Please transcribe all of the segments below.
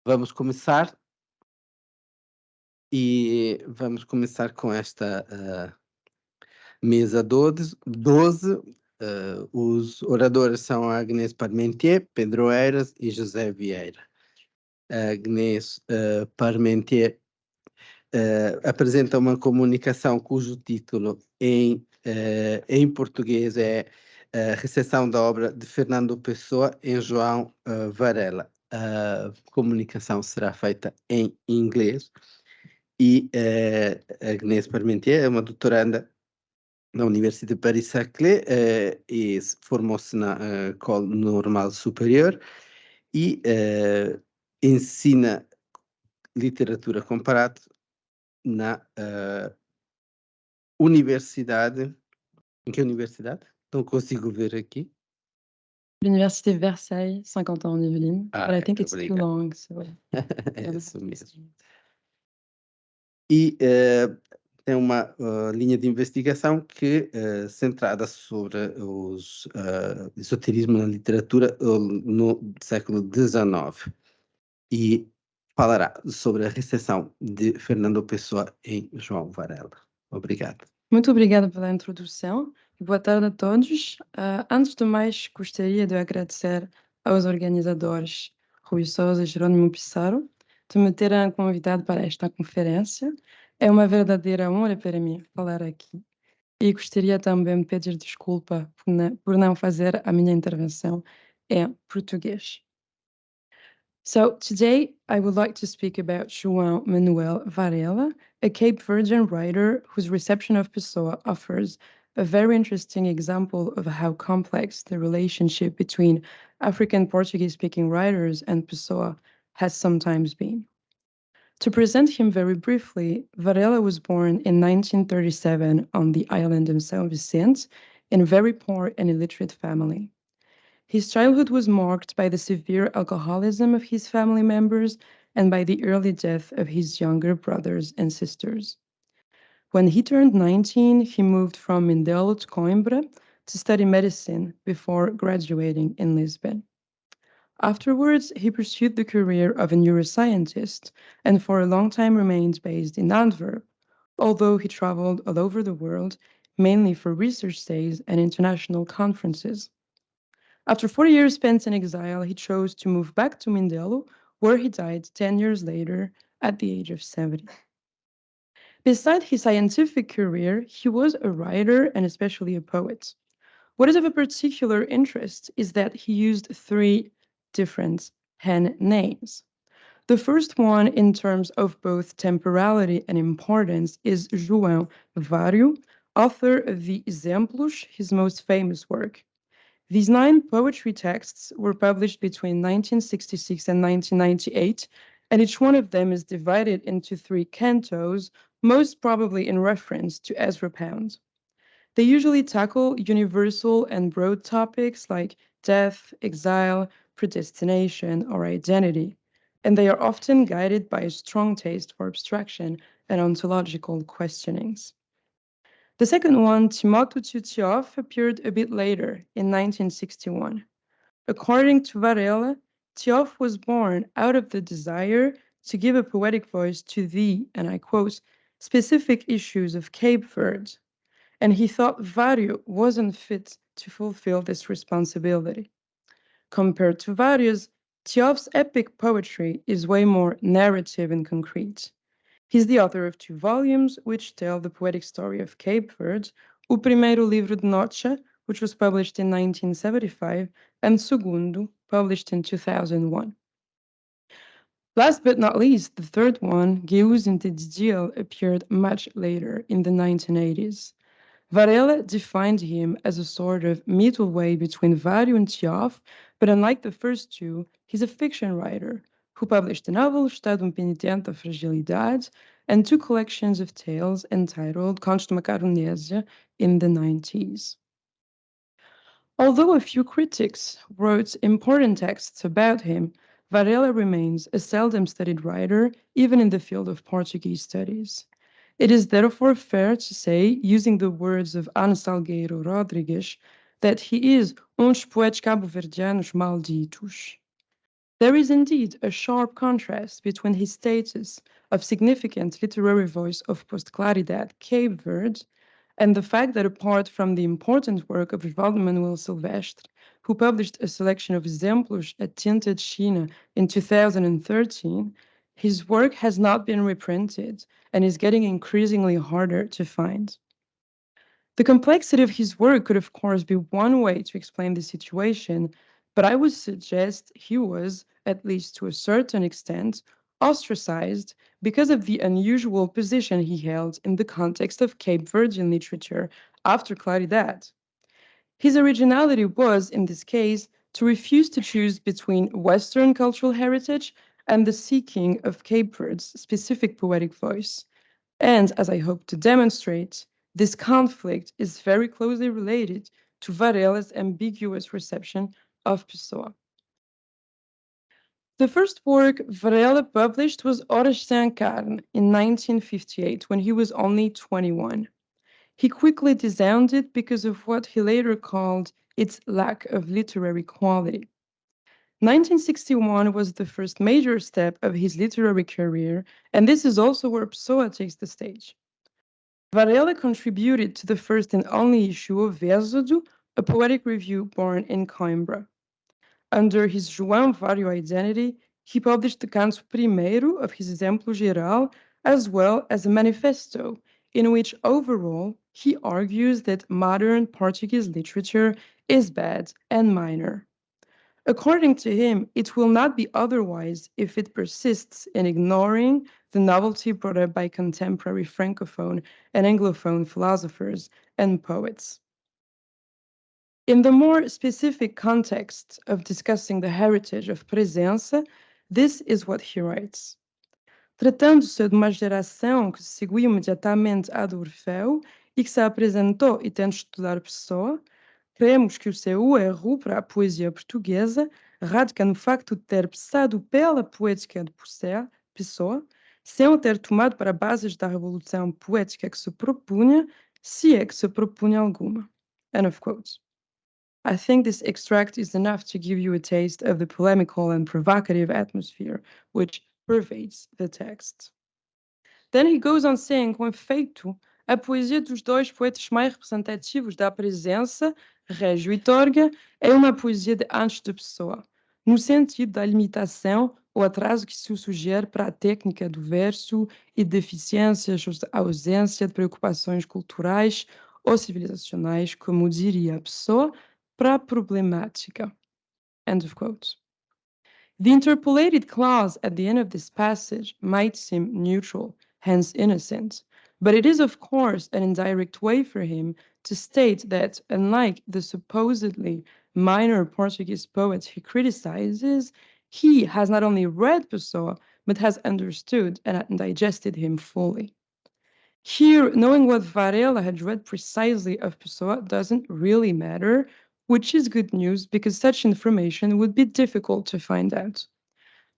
Vamos começar e vamos começar com esta, mesa 12. Os oradores são a Agnès Parmentier, Pedro Eiras e José Vieira. A Agnès, Parmentier, apresenta uma comunicação cujo título em português é a recepção da obra de Fernando Pessoa em João Varela. A comunicação será feita em inglês e a Agnès Parmentier é uma doutoranda na Universidade de Paris-Saclay e formou-se na École Normale Supérieure e ensina literatura comparada na universidade. Em que universidade? Não consigo ver aqui. L'université de Versailles, Saint-Quentin-en-Yvelines, but I think it's 2 Obrigado. long, so É I don't isso have to mesmo. say it. E tem uma linha de investigação que centrada sobre os esoterismo na literatura no século XIX e falará sobre a recepção de Fernando Pessoa em João Varela. Obrigado. Muito obrigada pela introdução e boa tarde a todos. Antes de mais, gostaria de agradecer aos organizadores Rui Sousa e Jerônimo Pissarro de me terem convidado para esta conferência. É uma verdadeira honra para mim falar aqui e gostaria também de pedir desculpa por não fazer a minha intervenção em português. So today I would like to speak about João Manuel Varela, a Cape Verdean writer whose reception of Pessoa offers a very interesting example of how complex the relationship between African Portuguese-speaking writers and Pessoa has sometimes been. To present him very briefly, Varela was born in 1937 on the island of São Vicente in a very poor and illiterate family. His childhood was marked by the severe alcoholism of his family members and by the early death of his younger brothers and sisters. When he turned 19, he moved from Mindelo to Coimbra to study medicine before graduating in Lisbon. Afterwards, he pursued the career of a neuroscientist and for a long time remained based in Antwerp, although he traveled all over the world, mainly for research stays and international conferences. After 40 years spent in exile, he chose to move back to Mindelo, where he died 10 years later at the age of 70. Beside his scientific career, he was a writer and especially a poet. What is of a particular interest is that he used 3 different pen names. The first one, in terms of both temporality and importance, is João Vario, author of the Exemplos, his most famous work. These 9 poetry texts were published between 1966 and 1998, and each one of them is divided into 3 cantos, most probably in reference to Ezra Pound. They usually tackle universal and broad topics like death, exile, predestination, or identity, and they are often guided by a strong taste for abstraction and ontological questionings. The second one, Timóteo Tutioff, appeared a bit later, in 1961. According to Varela, Tioff was born out of the desire to give a poetic voice to the, and I quote, specific issues of Cape Verde, and he thought Vario wasn't fit to fulfill this responsibility. Compared to Vario's, Tioff's epic poetry is way more narrative and concrete. He's the author of 2 volumes, which tell the poetic story of Cape Verde, O Primeiro Livro de Noche, which was published in 1975, and Segundo, published in 2001. Last but not least, the third one, Geus in Didiel, appeared much later, in the 1980s. Varela defined him as a sort of middle way between Vario and Tioff, but unlike the first 2, he's a fiction writer who published a novel, Estado Penitente da Fragilidade, and 2 collections of tales entitled Contos de uma Caronésia in the 90s. Although a few critics wrote important texts about him, Varela remains a seldom studied writer, even in the field of Portuguese studies. It is therefore fair to say, using the words of Ana Salgueiro Rodrigues, that he is uns poetas cabo-verdianos malditos. There is indeed a sharp contrast between his status of significant literary voice of post-Claridad, Cape Verde, and the fact that apart from the important work of Osvaldo Manuel Silvestre, who published a selection of exemplos at Tinta de China in 2013, his work has not been reprinted and is getting increasingly harder to find. The complexity of his work could, of course, be one way to explain the situation, but I would suggest he was, at least to a certain extent, ostracized because of the unusual position he held in the context of Cape Verdean literature after Claridad. His originality was, in this case, to refuse to choose between Western cultural heritage and the seeking of Cape Verde's specific poetic voice. And as I hope to demonstrate, this conflict is very closely related to Varela's ambiguous reception of Pessoa. The first work Varela published was Horas Sem Carne in 1958 when he was only 21. He quickly disowned it because of what he later called its lack of literary quality. 1961 was the first major step of his literary career, and this is also where Pessoa takes the stage. Varela contributed to the first and only issue of Versodo, a poetic review born in Coimbra. Under his João Vario identity, he published the Canto Primeiro of his Exemplo Geral, as well as a manifesto, in which overall he argues that modern Portuguese literature is bad and minor. According to him, it will not be otherwise if it persists in ignoring the novelty brought up by contemporary Francophone and Anglophone philosophers and poets. In the more specific context of discussing the heritage of Presença, this is what he writes. Tratando-se de uma geração que seguiu imediatamente a do Orfeu e que se apresentou e tenta estudar Pessoa, cremos que o seu erro para a poesia portuguesa radica no facto de ter passado pela poética de Pessoa, sem o ter tomado para bases da revolução poética que se propunha, se é que se propunha alguma. End of quote. I think this extract is enough to give you a taste of the polemical and provocative atmosphere which pervades the text. Then he goes on saying, com efeito, a poesia dos dois poetas mais representativos da presença, Régio e Torga, é uma poesia de antes de Pessoa, no sentido da limitação ou atraso que se sugere para a técnica do verso e deficiências ou ausência de preocupações culturais ou civilizacionais, como diria a Pessoa, para a problemática. End of quote. The interpolated clause at the end of this passage might seem neutral, hence innocent, but it is, of course, an indirect way for him to state that, unlike the supposedly minor Portuguese poets he criticizes, he has not only read Pessoa, but has understood and digested him fully. Here, knowing what Varela had read precisely of Pessoa doesn't really matter, which is good news because such information would be difficult to find out.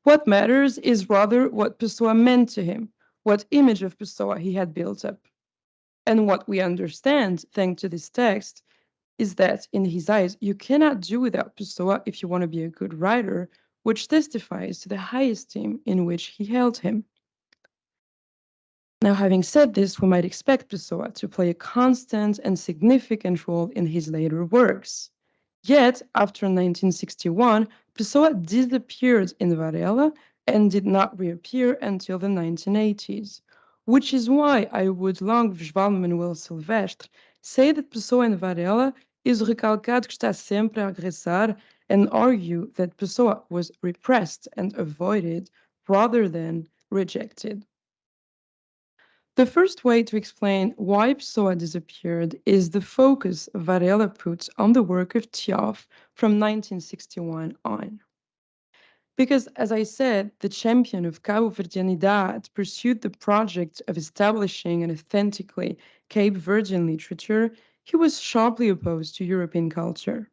What matters is rather what Pessoa meant to him, what image of Pessoa he had built up. And what we understand, thanks to this text, is that in his eyes, you cannot do without Pessoa if you want to be a good writer, which testifies to the high esteem in which he held him. Now, having said this, we might expect Pessoa to play a constant and significant role in his later works. Yet, after 1961, Pessoa disappeared in Varela and did not reappear until the 1980s, which is why I would, along with Osvaldo Manuel Silvestre, say that Pessoa in Varela is o recalcado que está sempre a regressar, and argue that Pessoa was repressed and avoided rather than rejected. The first way to explain why Pessoa disappeared is the focus Varela puts on the work of Tiof from 1961 on. Because, as I said, the champion of Cabo Verdeanidad pursued the project of establishing an authentically Cape Verdean literature, he was sharply opposed to European culture.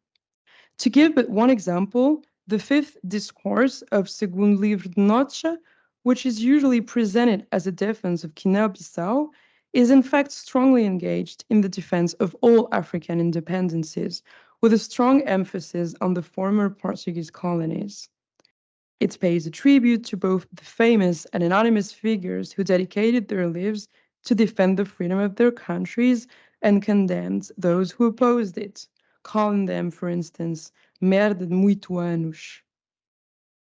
To give but one example, the fifth discourse of Segundo Livro de Noche, which is usually presented as a defense of Guinea-Bissau, is in fact strongly engaged in the defense of all African independencies, with a strong emphasis on the former Portuguese colonies. It pays a tribute to both the famous and anonymous figures who dedicated their lives to defend the freedom of their countries and condemns those who opposed it, calling them, for instance, merda de muito anos.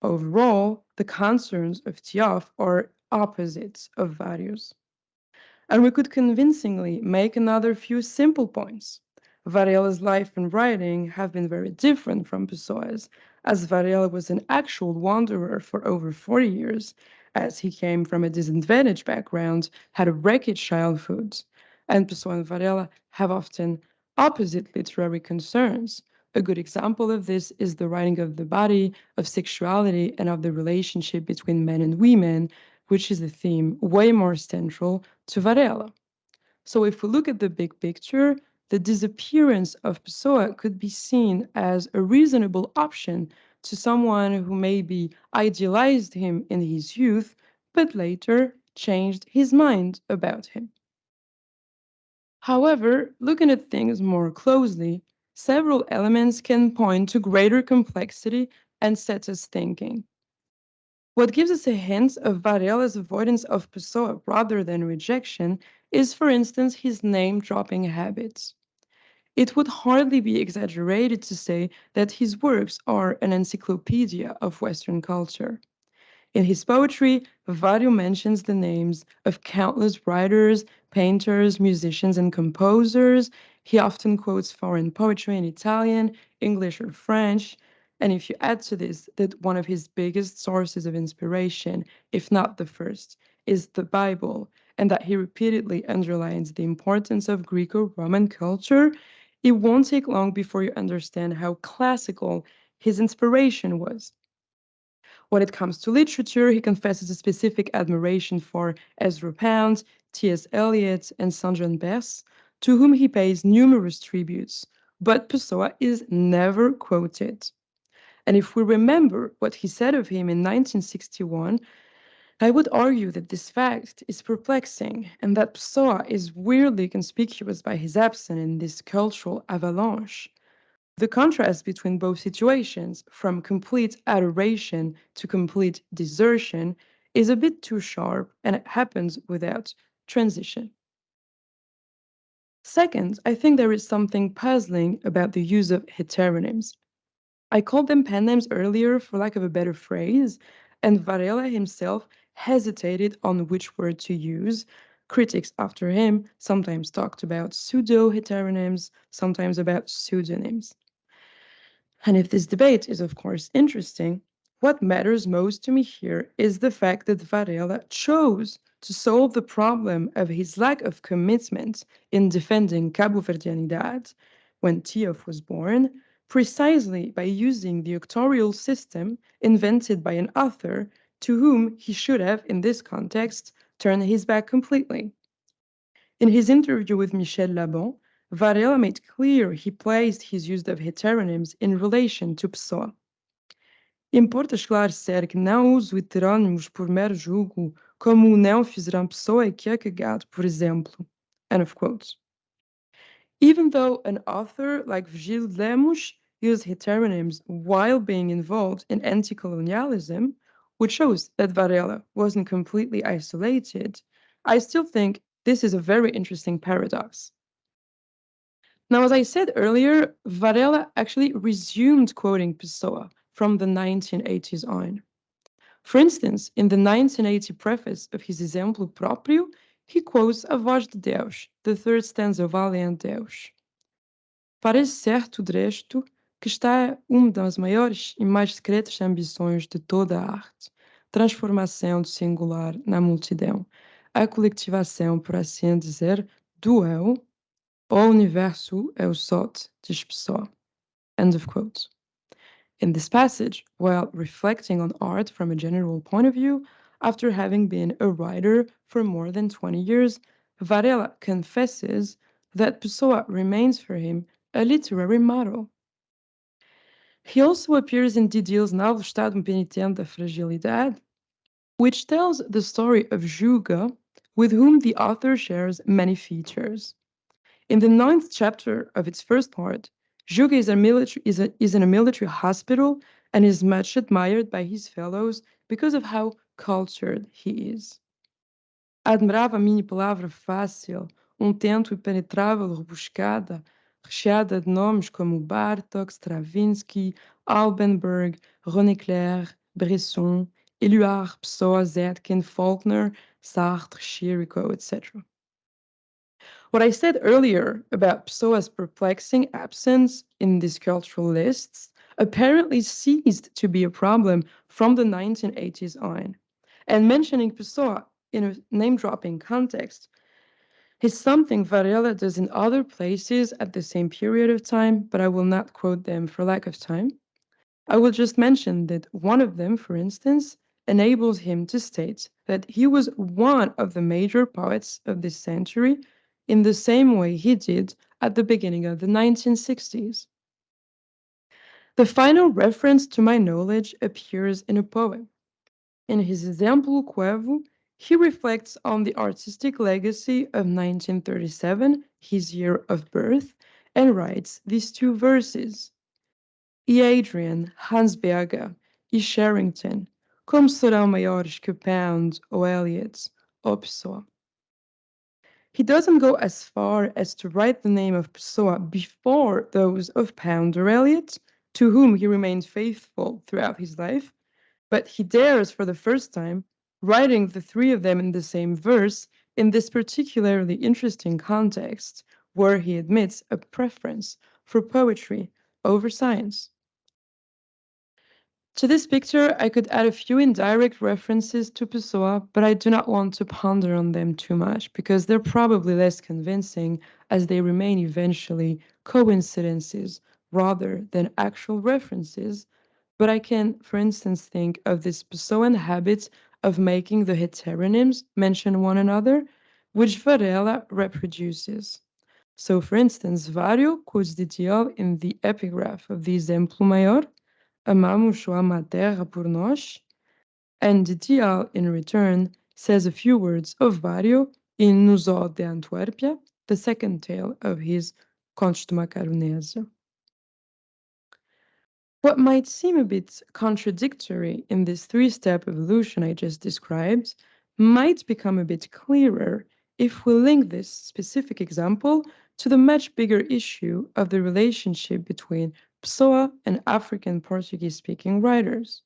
Overall, the concerns of Tiof are opposites of Varius. And we could convincingly make another few simple points. Varela's life and writing have been very different from Pessoa's, as Varela was an actual wanderer for over 40 years, as he came from a disadvantaged background, had a wrecked childhood, and Pessoa and Varela have often opposite literary concerns. A good example of this is the writing of the body, of sexuality, and of the relationship between men and women, which is a theme way more central to Varela. So if we look at the big picture, the disappearance of Pessoa could be seen as a reasonable option to someone who maybe idealized him in his youth, but later changed his mind about him. However, looking at things more closely, several elements can point to greater complexity and set us thinking. What gives us a hint of Varela's avoidance of Pessoa rather than rejection is, for instance, his name-dropping habits. It would hardly be exaggerated to say that his works are an encyclopedia of Western culture. In his poetry, Vario mentions the names of countless writers, painters, musicians, and composers. He often quotes foreign poetry in Italian, English, or French. And if you add to this that one of his biggest sources of inspiration, if not the first, is the Bible, and that he repeatedly underlines the importance of Greco-Roman culture, it won't take long before you understand how classical his inspiration was. When it comes to literature, he confesses a specific admiration for Ezra Pound, T.S. Eliot, and Saint John Bess, to whom he pays numerous tributes, but Pessoa is never quoted. And if we remember what he said of him in 1961, I would argue that this fact is perplexing and that Pessoa is weirdly conspicuous by his absence in this cultural avalanche. The contrast between both situations, from complete adoration to complete desertion, is a bit too sharp and it happens without transition. Second, I think there is something puzzling about the use of heteronyms. I called them pen names earlier for lack of a better phrase, and Varela himself hesitated on which word to use. Critics after him sometimes talked about pseudo-heteronyms, sometimes about pseudonyms. And if this debate is, of course, interesting, what matters most to me here is the fact that Varela chose to solve the problem of his lack of commitment in defending Cabo Verdeanidad when Tiof was born, precisely by using the auctorial system invented by an author to whom he should have, in this context, turned his back completely. In his interview with Michel Labon, Varela made clear he placed his use of heteronyms in relation to Pessoa. Importa esclarecer que não uso heterônimos por mero julgo, como o não fizeram Pessoa e Kierkegaard, por exemplo. End of quote. Even though an author like Virgílio Lemos used heteronyms while being involved in anti-colonialism, which shows that Varela wasn't completely isolated, I still think this is a very interesting paradox. Now, as I said earlier, Varela actually resumed quoting Pessoa from the 1980s on. For instance, in the 1980 preface of his Exemplo Próprio, he quotes A Voz de Deus, the third stanza of Valiant Deus. Parece certo, de resto, que está uma das maiores e mais secretas ambições de toda a arte, transformação do singular na multidão, a coletivação, por assim dizer, do eu. O universo é o sot, diz Pessoa. End of quote. In this passage, while reflecting on art from a general point of view, after having been a writer for more than 20 years, Varela confesses that Pessoa remains for him a literary model. He also appears in Didil's novel Estado Penitente da Fragilidade, which tells the story of Juga, with whom the author shares many features. In the 9th chapter of its first part, Juga is in a military hospital and is much admired by his fellows because of how cultured he is. Admirava a minha palavra fácil, tento impenetrável, rebuscada, recheada de nomes como Bartók, Stravinsky, Albenberg, René Clair, Bresson, Éluard, Pessoa, Zetkin, Faulkner, Sartre, Chirico, etc. What I said earlier about Pessoa's perplexing absence in these cultural lists apparently ceased to be a problem from the 1980s on. And mentioning Pessoa in a name-dropping context is something Varela does in other places at the same period of time, but I will not quote them for lack of time. I will just mention that one of them, for instance, enables him to state that he was one of the major poets of this century in the same way he did at the beginning of the 1960s. The final reference to my knowledge appears in a poem. In his Exemplo Coevo, he reflects on the artistic legacy of 1937, his year of birth, and writes these two verses. E Adrian, Hans Berger, e Sherrington, como serão maiores que Pound ou Eliot ou Pessoa? He doesn't go as far as to write the name of Pessoa before those of Pound or Eliot, to whom he remained faithful throughout his life, but he dares for the first time, writing the three of them in the same verse in this particularly interesting context, where he admits a preference for poetry over science. To this picture, I could add a few indirect references to Pessoa, but I do not want to ponder on them too much because they're probably less convincing as they remain eventually coincidences rather than actual references. But I can, for instance, think of this Pessoan habit of making the heteronyms mention one another, which Varela reproduces. So, for instance, Vario quotes Didier in the epigraph of the Exemplo Maior, Amamos o ama a terra por nós, and Didier, in return, says a few words of Vario in Nos Ode de Antuérpia, the second tale of his Contos de Macaronésia. What might seem a bit contradictory in this three-step evolution I just described might become a bit clearer if we link this specific example to the much bigger issue of the relationship between Pessoa and African Portuguese-speaking writers.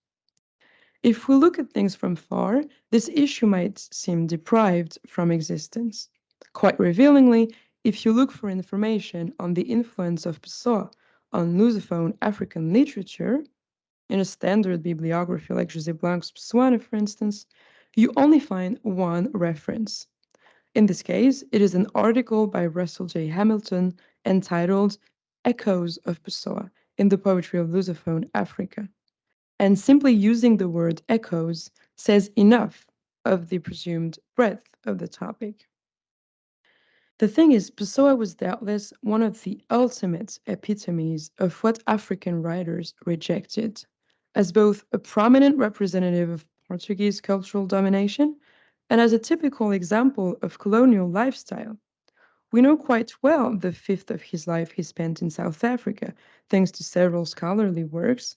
If we look at things from far, this issue might seem deprived from existence. Quite revealingly, if you look for information on the influence of Pessoa on Lusophone African literature, in a standard bibliography like José Blanco's Pessoana, for instance, you only find one reference. In this case, it is an article by Russell J. Hamilton entitled Echoes of Pessoa in the Poetry of Lusophone Africa. And simply using the word echoes says enough of the presumed breadth of the topic. The thing is, Pessoa was doubtless one of the ultimate epitomes of what African writers rejected, as both a prominent representative of Portuguese cultural domination and as a typical example of colonial lifestyle. We know quite well the fifth of his life he spent in South Africa, thanks to several scholarly works,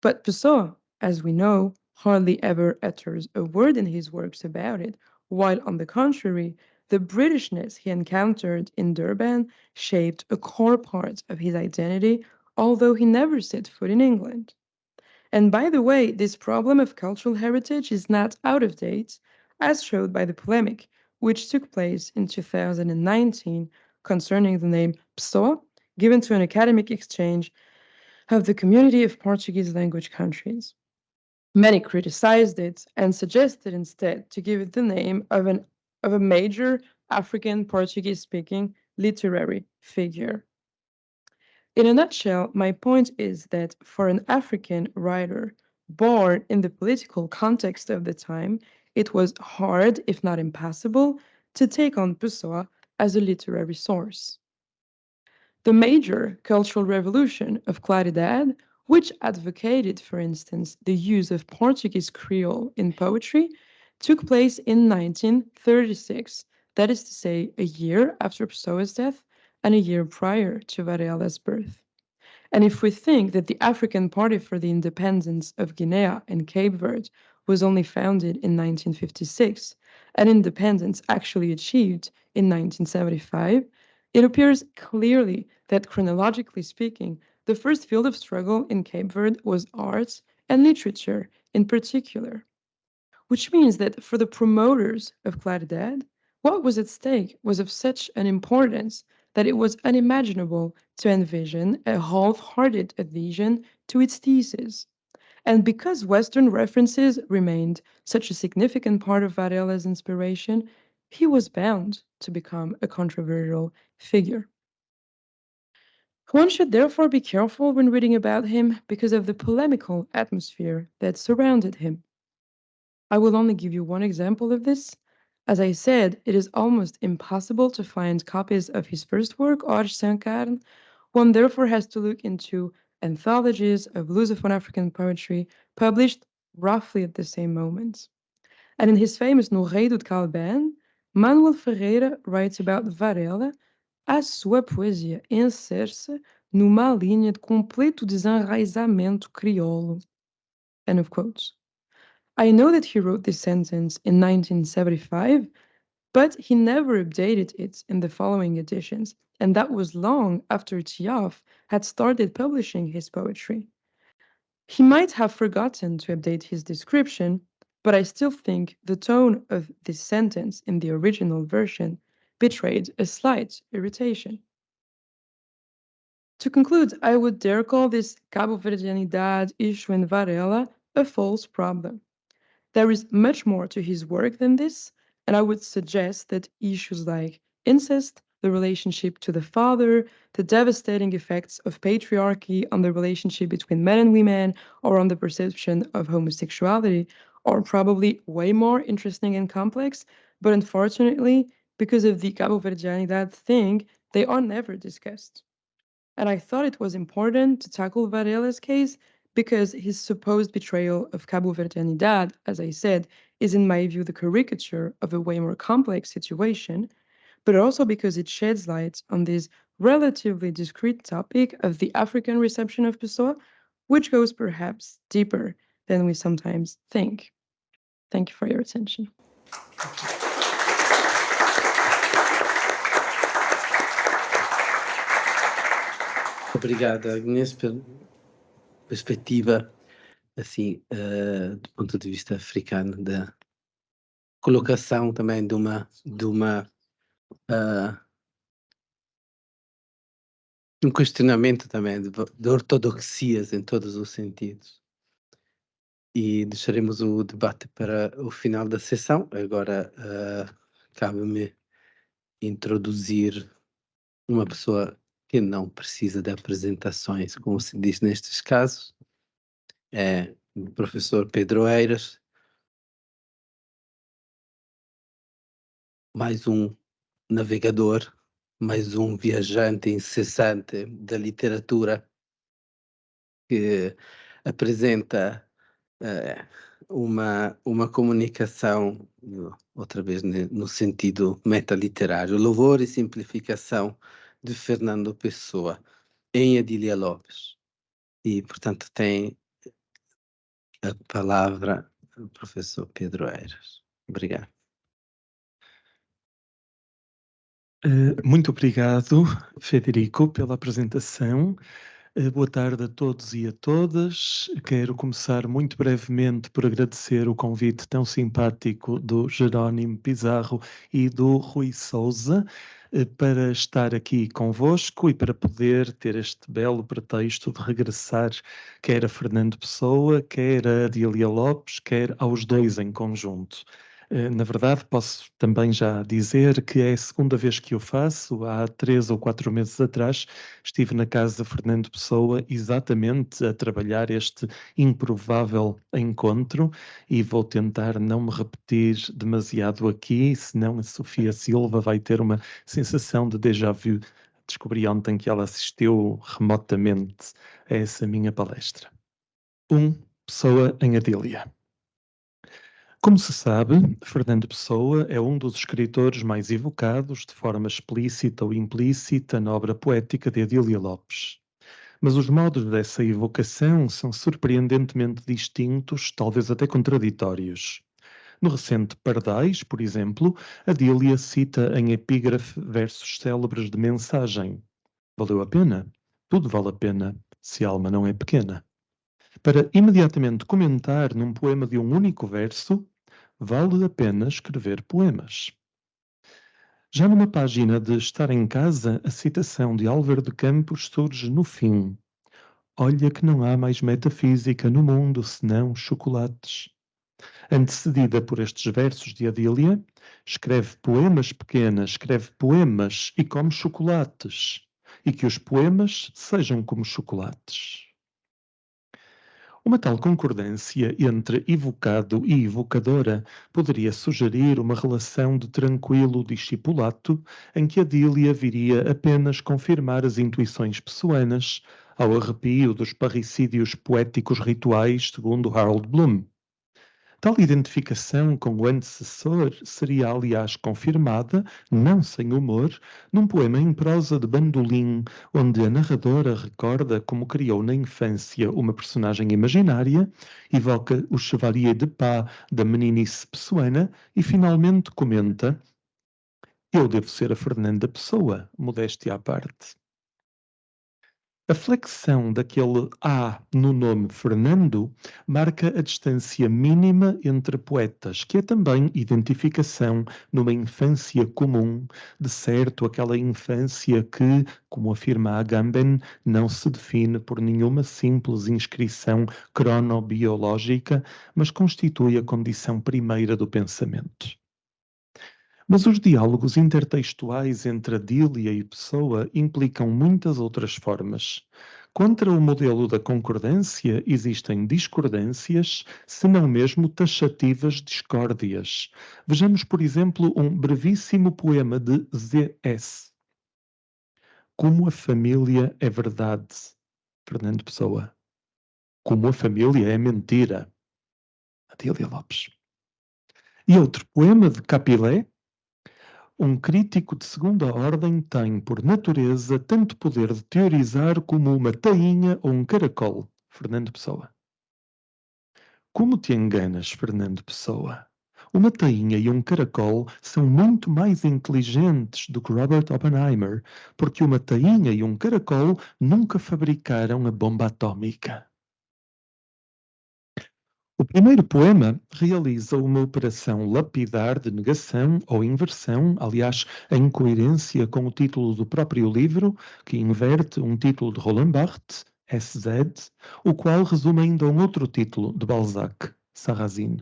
but Pessoa, as we know, hardly ever utters a word in his works about it, while on the contrary, the Britishness he encountered in Durban shaped a core part of his identity, although he never set foot in England. And by the way, this problem of cultural heritage is not out of date, as showed by the polemic which took place in 2019 concerning the name Pessoa, given to an academic exchange of the Community of Portuguese Language Countries. Many criticized it and suggested instead to give it the name of a major African Portuguese-speaking literary figure. In a nutshell, my point is that for an African writer born in the political context of the time, it was hard, if not impossible, to take on Pessoa as a literary source. The major cultural revolution of Claridad, which advocated, for instance, the use of Portuguese Creole in poetry, took place in 1936, that is to say, a year after Pessoa's death and a year prior to Varela's birth. And if we think that the African Party for the Independence of Guinea and Cape Verde was only founded in 1956 and independence actually achieved in 1975, it appears clearly that, chronologically speaking, the first field of struggle in Cape Verde was arts and literature in particular. Which means that for the promoters of Claridad, what was at stake was of such an importance that it was unimaginable to envision a half-hearted adhesion to its thesis. And because Western references remained such a significant part of Varela's inspiration, he was bound to become a controversial figure. One should therefore be careful when reading about him because of the polemical atmosphere that surrounded him. I will only give you one example of this. As I said, it is almost impossible to find copies of his first work, Ars Sans Carne. One therefore has to look into anthologies of Lusophone African poetry published roughly at the same moment. And in his famous No Rei do Calban, Manuel Ferreira writes about Varela, a sua poesia insere-se numa linha de completo desenraizamento crioulo. End of quotes. I know that he wrote this sentence in 1975, but he never updated it in the following editions, and that was long after Tioff had started publishing his poetry. He might have forgotten to update his description, but I still think the tone of this sentence in the original version betrayed a slight irritation. To conclude, I would dare call this Cabo Verdeanidade issue in Varela a false problem. There is much more to his work than this, and I would suggest that issues like incest, the relationship to the father, the devastating effects of patriarchy on the relationship between men and women, or on the perception of homosexuality, are probably way more interesting and complex, but unfortunately, because of the Cabo Verdeanidad thing, they are never discussed. And I thought it was important to tackle Varela's case because his supposed betrayal of Cabo Verdeanidad, as I said, is in my view the caricature of a way more complex situation, but also because it sheds light on this relatively discrete topic of the African reception of Pessoa, which goes perhaps deeper than we sometimes think. Thank you for your attention. Obrigado, Agnes, pela perspectiva, assim, do ponto de vista africano, da colocação também de um questionamento também de ortodoxias em todos os sentidos. E deixaremos o debate para o final da sessão. Agora, cabe-me introduzir uma pessoa que não precisa de apresentações, como se diz nestes casos. É o professor Pedro Eiras, mais um navegador, mais um viajante incessante da literatura que apresenta uma comunicação, outra vez no sentido metaliterário, louvor e simplificação de Fernando Pessoa, em Adília Lopes. E, portanto, tem a palavra o professor Pedro Eiras. Obrigado. Muito obrigado, Federico, pela apresentação. Boa tarde a todos e a todas. Quero começar muito brevemente por agradecer o convite tão simpático do Jerónimo Pizarro e do Rui Sousa para estar aqui convosco e para poder ter este belo pretexto de regressar quer a Fernando Pessoa, quer a Adília Lopes, quer aos dois em conjunto. Na verdade, posso também já dizer que é a segunda vez que o faço. Há 3 ou 4 meses atrás estive na casa de Fernando Pessoa exatamente a trabalhar este improvável encontro e vou tentar não me repetir demasiado aqui, senão a Sofia Silva vai ter uma sensação de déjà vu. Descobri ontem que ela assistiu remotamente a essa minha palestra. Pessoa em Adília. Como se sabe, Fernando Pessoa é um dos escritores mais evocados, de forma explícita ou implícita, na obra poética de Adília Lopes. Mas os modos dessa evocação são surpreendentemente distintos, talvez até contraditórios. No recente Pardais, por exemplo, Adília cita em epígrafe versos célebres de mensagem. Valeu a pena? Tudo vale a pena, se a alma não é pequena. Para imediatamente comentar num poema de um único verso, vale a pena escrever poemas. Já numa página de Estar em Casa, a citação de Álvaro de Campos surge no fim. Olha que não há mais metafísica no mundo senão chocolates. Antecedida por estes versos de Adília, escreve poemas pequenas, escreve poemas e come chocolates, e que os poemas sejam como chocolates. Uma tal concordância entre evocado e evocadora poderia sugerir uma relação de tranquilo discipulato em que Adília viria apenas confirmar as intuições pessoanas ao arrepio dos parricídios poéticos rituais, segundo Harold Bloom. Tal identificação com o antecessor seria, aliás, confirmada, não sem humor, num poema em prosa de bandolim, onde a narradora recorda como criou na infância uma personagem imaginária, evoca o Chevalier de Pas da meninice pessoana e finalmente comenta: eu devo ser a Fernanda Pessoa, modéstia à parte. A flexão daquele A no nome Fernando marca a distância mínima entre poetas, que é também identificação numa infância comum, de certo aquela infância que, como afirma Agamben, não se define por nenhuma simples inscrição cronobiológica, mas constitui a condição primeira do pensamento. Mas os diálogos intertextuais entre Adília e Pessoa implicam muitas outras formas. Contra o modelo da concordância existem discordâncias, se não mesmo taxativas discórdias. Vejamos, por exemplo, um brevíssimo poema de Z.S. Como a família é verdade. Fernando Pessoa. Como a família é mentira. Adília Lopes. E outro poema de Capilé. Um crítico de segunda ordem tem, por natureza, tanto poder de teorizar como uma tainha ou um caracol. Fernando Pessoa. Como te enganas, Fernando Pessoa? Uma tainha e um caracol são muito mais inteligentes do que Robert Oppenheimer, porque uma tainha e um caracol nunca fabricaram a bomba atômica. O primeiro poema realiza uma operação lapidar de negação ou inversão, aliás, em coerência com o título do próprio livro, que inverte um título de Roland Barthes, SZ, o qual resume ainda um outro título de Balzac, Sarrazin.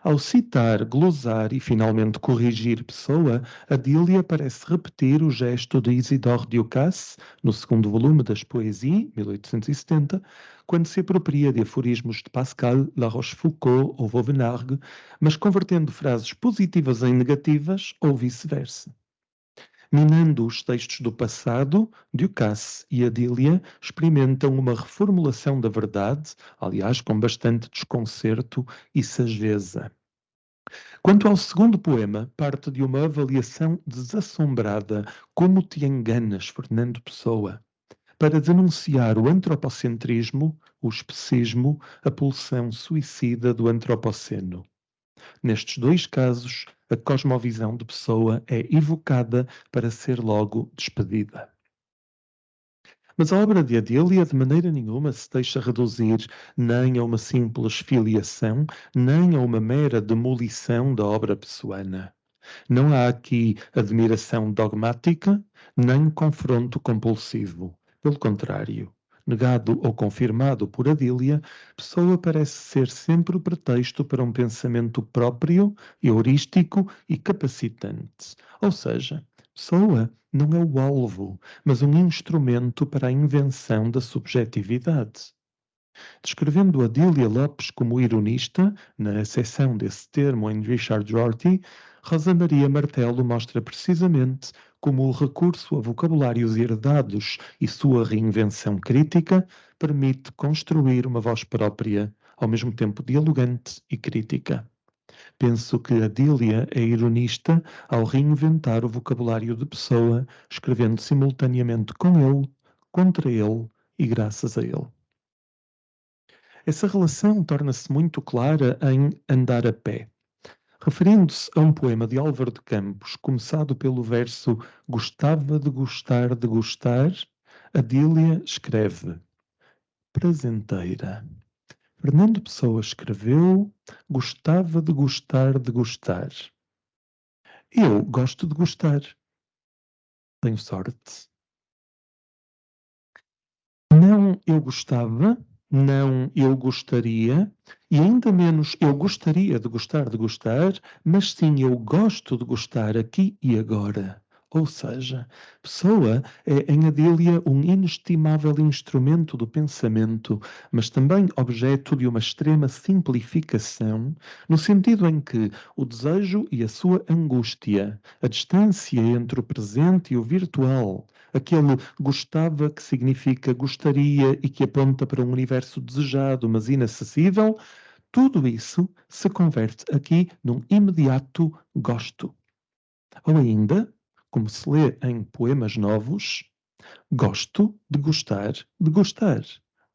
Ao citar, glosar e finalmente corrigir Pessoa, Adília parece repetir o gesto de Isidore Ducasse, no segundo volume das Poésies, 1870, quando se apropria de aforismos de Pascal, La Rochefoucauld ou Vauvenargues, mas convertendo frases positivas em negativas ou vice-versa. Minando os textos do passado, Ducasse e Adília experimentam uma reformulação da verdade, aliás, com bastante desconcerto e sageza. Quanto ao segundo poema, parte de uma avaliação desassombrada, Como te enganas, Fernando Pessoa, para denunciar o antropocentrismo, o especismo, a pulsão suicida do antropoceno. Nestes dois casos, a cosmovisão de Pessoa é evocada para ser logo despedida. Mas a obra de Adília de maneira nenhuma se deixa reduzir nem a uma simples filiação, nem a uma mera demolição da obra pessoana. Não há aqui admiração dogmática, nem confronto compulsivo. Pelo contrário, negado ou confirmado por Adília, Pessoa parece ser sempre o pretexto para um pensamento próprio, heurístico e capacitante. Ou seja, Pessoa não é o alvo, mas um instrumento para a invenção da subjetividade. Descrevendo Adília Lopes como ironista, na acessão desse termo em Richard Rorty, Rosa Maria Martelo mostra precisamente como o recurso a vocabulários herdados e sua reinvenção crítica permite construir uma voz própria, ao mesmo tempo dialogante e crítica. Penso que Adília é ironista ao reinventar o vocabulário de Pessoa, escrevendo simultaneamente com ele, contra ele e graças a ele. Essa relação torna-se muito clara em Andar a Pé. Referindo-se a um poema de Álvaro de Campos, começado pelo verso Gostava de gostar, Adília escreve Prazenteira. Fernando Pessoa escreveu Gostava de gostar. Eu gosto de gostar. Tenho sorte. Não eu gostava, não eu gostaria, e ainda menos eu gostaria de gostar, mas sim eu gosto de gostar aqui e agora. Ou seja, Pessoa é em Adília um inestimável instrumento do pensamento, mas também objeto de uma extrema simplificação, no sentido em que o desejo e a sua angústia, a distância entre o presente e o virtual, aquele gostava que significa gostaria e que aponta para um universo desejado, mas inacessível, tudo isso se converte aqui num imediato gosto. Ou ainda, como se lê em Poemas Novos, gosto de gostar de gostar.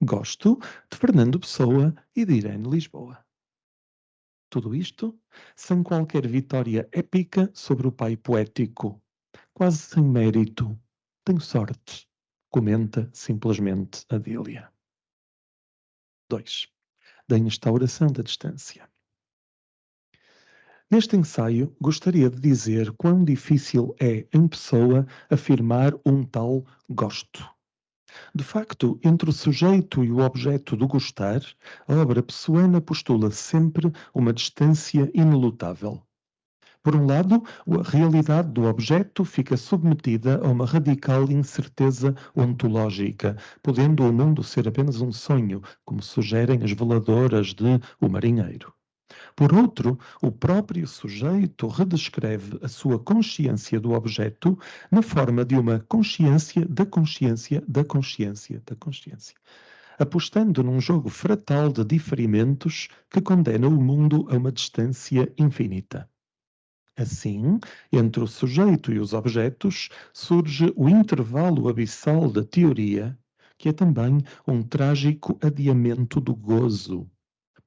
Gosto de Fernando Pessoa e de Irene Lisboa. Tudo isto sem qualquer vitória épica sobre o pai poético. Quase sem mérito. Tenho sorte. Comenta simplesmente Adília. 2. Da instauração da distância. Neste ensaio, gostaria de dizer quão difícil é, em Pessoa, afirmar um tal gosto. De facto, entre o sujeito e o objeto do gostar, a obra pessoana postula sempre uma distância inelutável. Por um lado, a realidade do objeto fica submetida a uma radical incerteza ontológica, podendo o mundo ser apenas um sonho, como sugerem as veladoras de O Marinheiro. Por outro, o próprio sujeito redescreve a sua consciência do objeto na forma de uma consciência da consciência da consciência da consciência, apostando num jogo fratal de diferimentos que condena o mundo a uma distância infinita. Assim, entre o sujeito e os objetos, surge o intervalo abissal da teoria, que é também um trágico adiamento do gozo.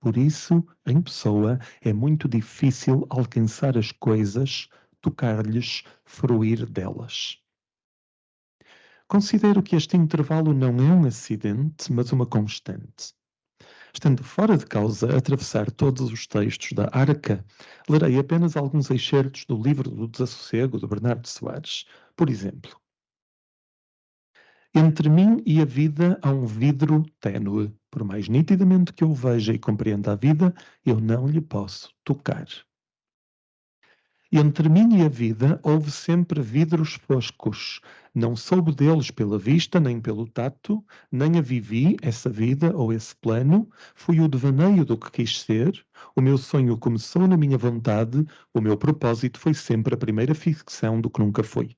Por isso, em Pessoa, é muito difícil alcançar as coisas, tocar-lhes, fruir delas. Considero que este intervalo não é um acidente, mas uma constante. Estando fora de causa atravessar todos os textos da Arca, lerei apenas alguns excertos do livro do Desassossego, de Bernardo Soares. Por exemplo, entre mim e a vida há um vidro ténue. Por mais nitidamente que eu veja e compreenda a vida, eu não lhe posso tocar. Entre mim e a vida houve sempre vidros foscos. Não soube deles pela vista, nem pelo tato, nem a vivi, essa vida ou esse plano. Fui o devaneio do que quis ser. O meu sonho começou na minha vontade. O meu propósito foi sempre a primeira ficção do que nunca foi.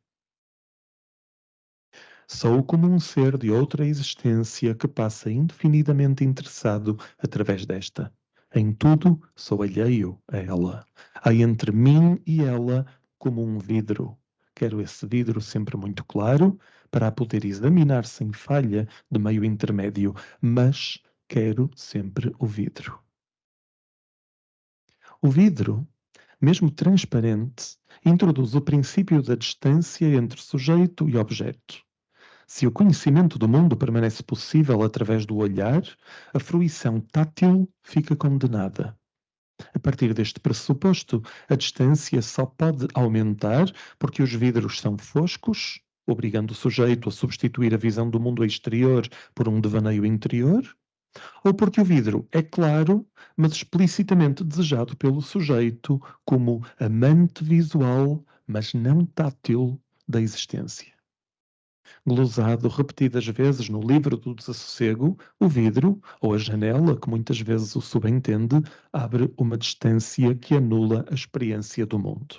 Sou como um ser de outra existência que passa indefinidamente interessado através desta. Em tudo sou alheio a ela. Há entre mim e ela como um vidro. Quero esse vidro sempre muito claro para a poder examinar sem falha de meio intermédio, mas quero sempre o vidro. O vidro, mesmo transparente, introduz o princípio da distância entre sujeito e objeto. Se o conhecimento do mundo permanece possível através do olhar, a fruição tátil fica condenada. A partir deste pressuposto, a distância só pode aumentar porque os vidros são foscos, obrigando o sujeito a substituir a visão do mundo exterior por um devaneio interior, ou porque o vidro é claro, mas explicitamente desejado pelo sujeito como amante visual, mas não tátil da existência. Glosado repetidas vezes no livro do Desassossego, o vidro, ou a janela, que muitas vezes o subentende, abre uma distância que anula a experiência do mundo.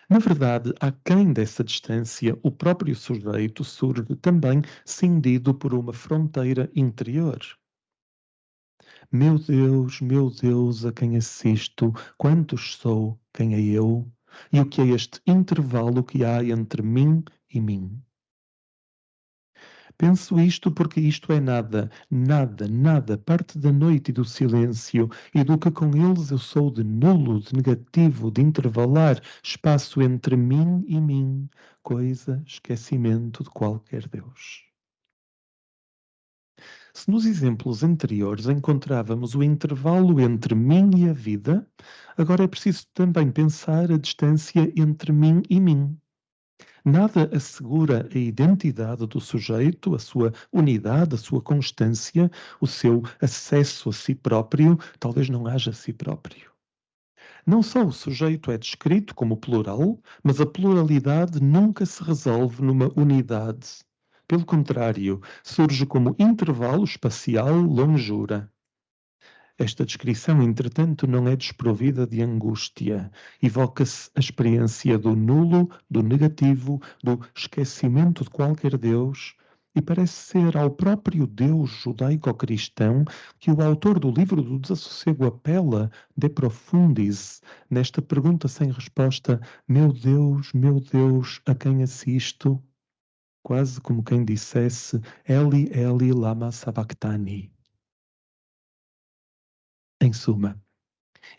Na verdade, aquém dessa distância, o próprio sujeito surge também cindido por uma fronteira interior. Meu Deus, a quem assisto, quantos sou, quem é eu, e o que é este intervalo que há entre mim e mim? Penso isto porque isto é nada, nada, nada, parte da noite e do silêncio, e do que com eles eu sou de nulo, de negativo, de intervalar, espaço entre mim e mim, coisa, esquecimento de qualquer Deus. Se nos exemplos anteriores encontrávamos o intervalo entre mim e a vida, agora é preciso também pensar a distância entre mim e mim. Nada assegura a identidade do sujeito, a sua unidade, a sua constância, o seu acesso a si próprio, talvez não haja si próprio. Não só o sujeito é descrito como plural, mas a pluralidade nunca se resolve numa unidade. Pelo contrário, surge como intervalo espacial longura. Esta descrição, entretanto, não é desprovida de angústia. Evoca-se a experiência do nulo, do negativo, do esquecimento de qualquer Deus, e parece ser ao próprio Deus judaico-cristão que o autor do livro do Desassossego apela, de profundis, nesta pergunta sem resposta: meu Deus, a quem assisto? Quase como quem dissesse: Eli, Eli, lama sabachthani. Em suma,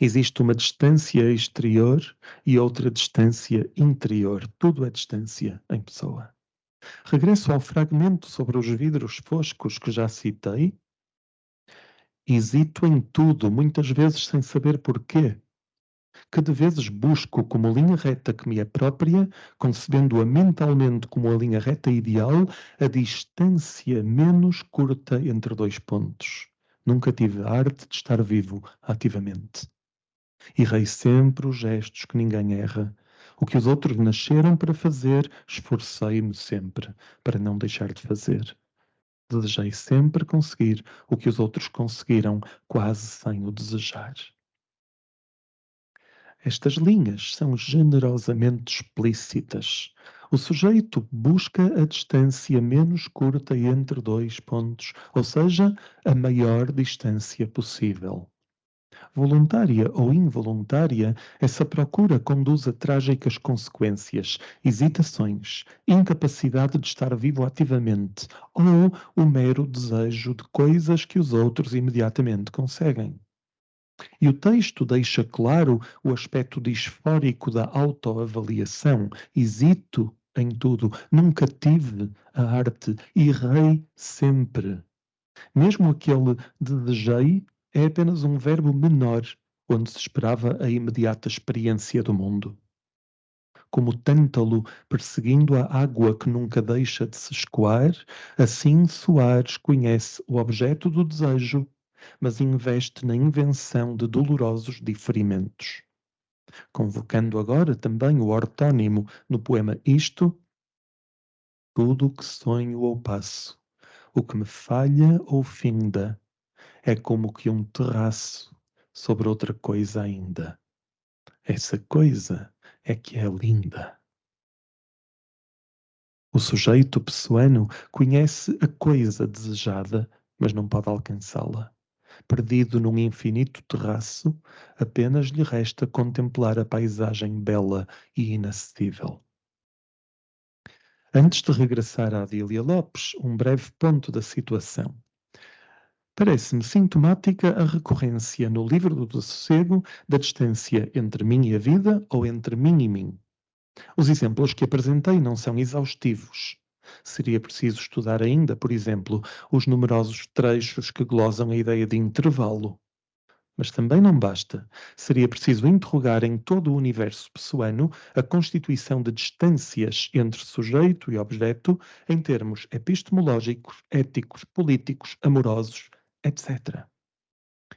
existe uma distância exterior e outra distância interior. Tudo é distância em pessoa. Regresso ao fragmento sobre os vidros foscos que já citei. Hesito em tudo, muitas vezes sem saber porquê. Que de vezes busco como linha reta que me é própria, concebendo-a mentalmente como a linha reta ideal, a distância menos curta entre dois pontos. Nunca tive a arte de estar vivo ativamente. Errei sempre os gestos que ninguém erra. O que os outros nasceram para fazer, esforcei-me sempre para não deixar de fazer. Desejei sempre conseguir o que os outros conseguiram, quase sem o desejar. Estas linhas são generosamente explícitas. O sujeito busca a distância menos curta entre dois pontos, ou seja, a maior distância possível. Voluntária ou involuntária, essa procura conduz a trágicas consequências, hesitações, incapacidade de estar vivo ativamente ou o mero desejo de coisas que os outros imediatamente conseguem. E o texto deixa claro o aspecto disfórico da autoavaliação. Hesito em tudo, nunca tive a arte, errei sempre. Mesmo aquele desejei é apenas um verbo menor, onde se esperava a imediata experiência do mundo. Como o tântalo perseguindo a água que nunca deixa de se escoar, assim Soares conhece o objeto do desejo, mas investe na invenção de dolorosos diferimentos. Convocando agora também o ortónimo no poema Isto, tudo o que sonho ou passo, o que me falha ou finda, é como que um terraço sobre outra coisa ainda. Essa coisa é que é linda. O sujeito pessoano conhece a coisa desejada, mas não pode alcançá-la. Perdido num infinito terraço, apenas lhe resta contemplar a paisagem bela e inacessível. Antes de regressar à Adília Lopes, um breve ponto da situação. Parece-me sintomática a recorrência no livro do Desassossego da distância entre mim e a vida ou entre mim e mim. Os exemplos que apresentei não são exaustivos. Seria preciso estudar ainda, por exemplo, os numerosos trechos que glosam a ideia de intervalo. Mas também não basta. Seria preciso interrogar em todo o universo pessoano a constituição de distâncias entre sujeito e objeto em termos epistemológicos, éticos, políticos, amorosos, etc.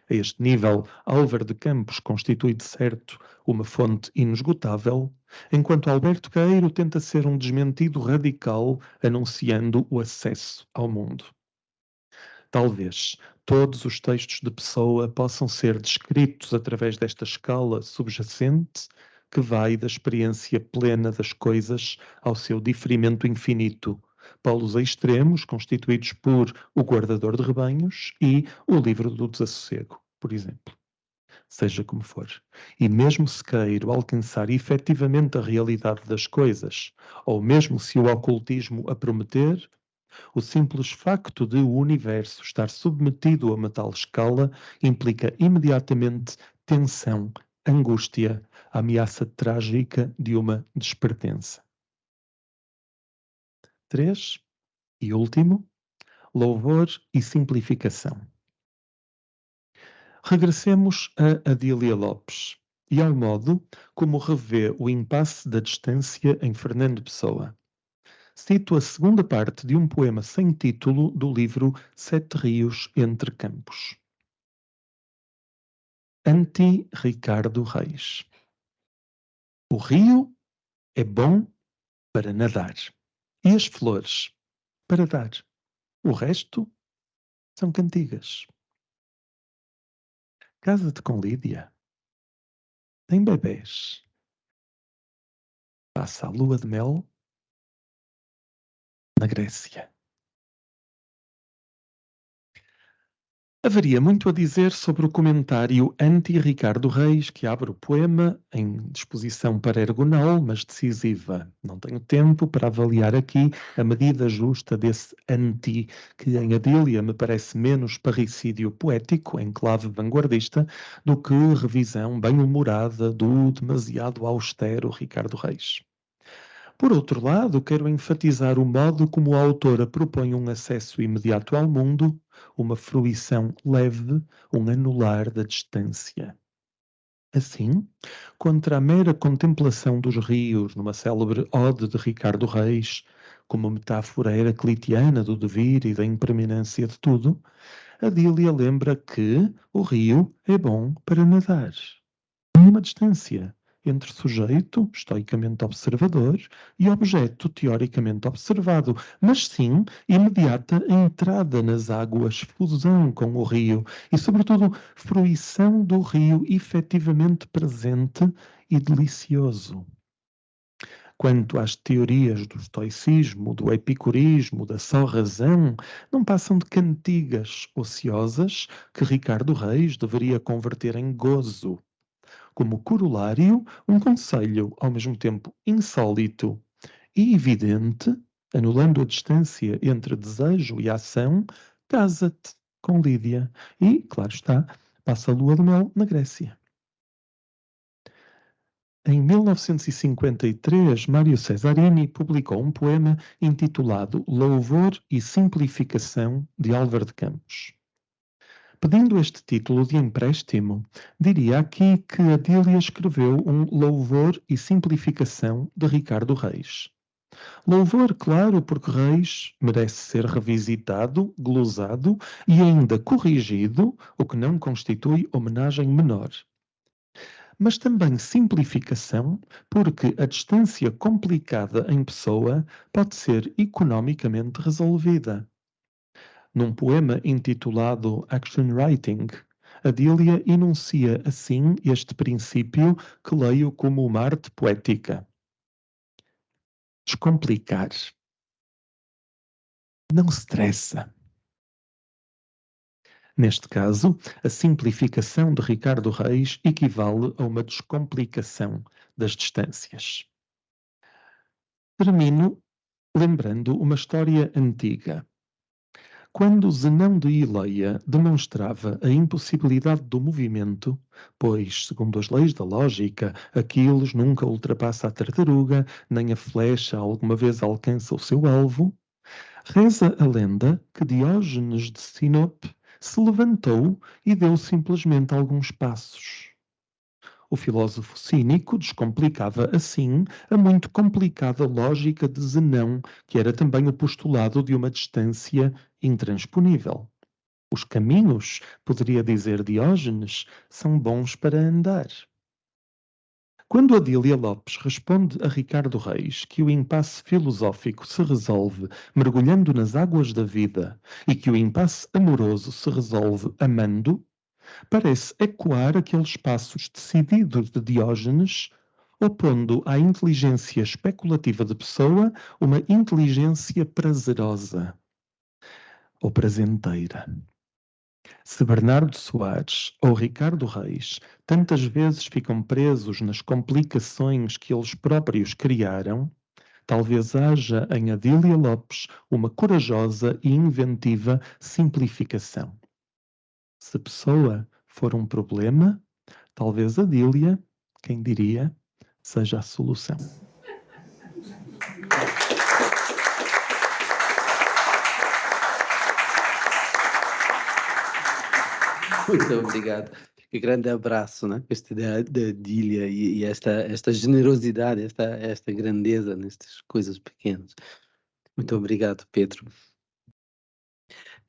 A este nível, Álvaro de Campos constitui de certo uma fonte inesgotável, enquanto Alberto Queiro tenta ser um desmentido radical anunciando o acesso ao mundo. Talvez todos os textos de Pessoa possam ser descritos através desta escala subjacente que vai da experiência plena das coisas ao seu diferimento infinito, polos extremos constituídos por O Guardador de Rebanhos e O Livro do Desassossego, por exemplo. Seja como for. E mesmo se queiro alcançar efetivamente a realidade das coisas, ou mesmo se o ocultismo a prometer, O simples facto de o universo estar submetido a uma tal escala implica imediatamente tensão, angústia, a ameaça trágica de uma despertença. 3. E último, louvor e simplificação. Regressemos a Adília Lopes e ao modo como revê o impasse da distância em Fernando Pessoa. Cito a segunda parte de um poema sem título do livro Sete Rios Entre Campos. Anti-Ricardo Reis. O rio é bom para nadar e as flores para dar. O resto são cantigas. Casa-te com Lídia. Tem bebés. Passa a lua de mel na Grécia. Haveria muito a dizer sobre o comentário anti-Ricardo Reis, que abre o poema em disposição parergonal, mas decisiva. Não tenho tempo para avaliar aqui a medida justa desse anti, que em Adília me parece menos parricídio poético, em clave vanguardista, do que revisão bem-humorada do demasiado austero Ricardo Reis. Por outro lado, quero enfatizar o modo como a autora propõe um acesso imediato ao mundo, uma fruição leve, um anular da distância. Assim, contra a mera contemplação dos rios numa célebre ode de Ricardo Reis, como metáfora heraclitiana do devir e da impermanência de tudo, Adília lembra que o rio é bom para nadar. Uma distância entre sujeito, estoicamente observador, e objeto, teoricamente observado, mas sim imediata entrada nas águas, fusão com o rio e, sobretudo, fruição do rio efetivamente presente e delicioso. Quanto às teorias do estoicismo, do epicurismo, da só-razão, não passam de cantigas ociosas que Ricardo Reis deveria converter em gozo. Como corolário, um conselho ao mesmo tempo insólito e evidente, anulando a distância entre desejo e ação, casa-te com Lídia e, claro está, passa a lua de mel na Grécia. Em 1953, Mário Cesarini publicou um poema intitulado Louvor e Simplificação de Álvar de Campos. Pedindo este título de empréstimo, diria aqui que Adília escreveu um louvor e simplificação de Ricardo Reis. Louvor, claro, porque Reis merece ser revisitado, glosado e ainda corrigido, o que não constitui homenagem menor. Mas também simplificação, porque a distância complicada em pessoa pode ser economicamente resolvida. Num poema intitulado Action Writing, Adília enuncia assim este princípio que leio como uma arte poética. Descomplicar. Não stressa. Neste caso, a simplificação de Ricardo Reis equivale a uma descomplicação das distâncias. Termino lembrando uma história antiga. Quando Zenão de Ileia demonstrava a impossibilidade do movimento, pois, segundo as leis da lógica, Aquiles nunca ultrapassa a tartaruga, nem a flecha alguma vez alcança o seu alvo, reza a lenda que Diógenes de Sinope se levantou e deu simplesmente alguns passos. O filósofo cínico descomplicava, assim, a muito complicada lógica de Zenão, que era também o postulado de uma distância intransponível. Os caminhos, poderia dizer Diógenes, são bons para andar. Quando Adília Lopes responde a Ricardo Reis que o impasse filosófico se resolve mergulhando nas águas da vida e que o impasse amoroso se resolve amando, parece ecoar aqueles passos decididos de Diógenes, opondo à inteligência especulativa de Pessoa uma inteligência prazerosa ou prazenteira. Se Bernardo Soares ou Ricardo Reis tantas vezes ficam presos nas complicações que eles próprios criaram, talvez haja em Adília Lopes uma corajosa e inventiva simplificação. Se Pessoa for um problema, talvez Adília, quem diria, seja a solução. Muito obrigado. Que grande abraço, né? Esta ideia da Adília e esta generosidade, esta grandeza nestas coisas pequenas. Muito obrigado, Pedro.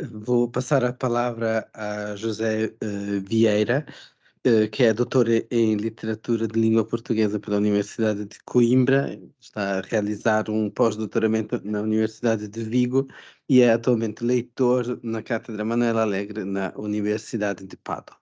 Vou passar a palavra a José Vieira, que é doutor em Literatura de Língua Portuguesa pela Universidade de Coimbra, está a realizar um pós-doutoramento na Universidade de Vigo e é atualmente leitor na Cátedra Manuel Alegre na Universidade de Pádua.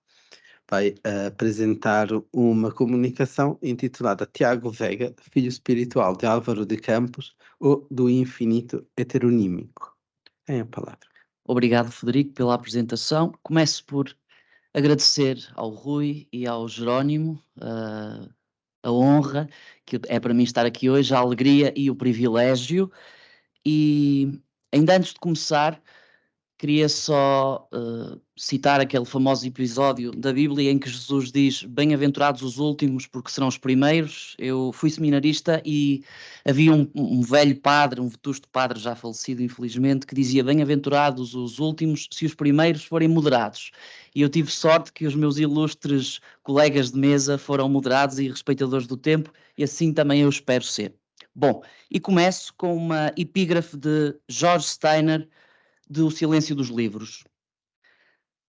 Vai apresentar uma comunicação intitulada Tiago Veiga, Filho Espiritual de Álvaro de Campos, ou do Infinito Heteronímico. Tem a palavra. Obrigado, Frederico, pela apresentação. Começo por agradecer ao Rui e ao Jerónimo a honra que é para mim estar aqui hoje, a alegria e o privilégio. E ainda antes de começar, queria só citar aquele famoso episódio da Bíblia em que Jesus diz: bem-aventurados os últimos, porque serão os primeiros. Eu fui seminarista e havia um velho padre, um vetusto padre já falecido, infelizmente, que dizia: bem-aventurados os últimos, se os primeiros forem moderados. E eu tive sorte que os meus ilustres colegas de mesa foram moderados e respeitadores do tempo, e assim também eu espero ser. Bom, e começo com uma epígrafe de George Steiner, de O Silêncio dos Livros.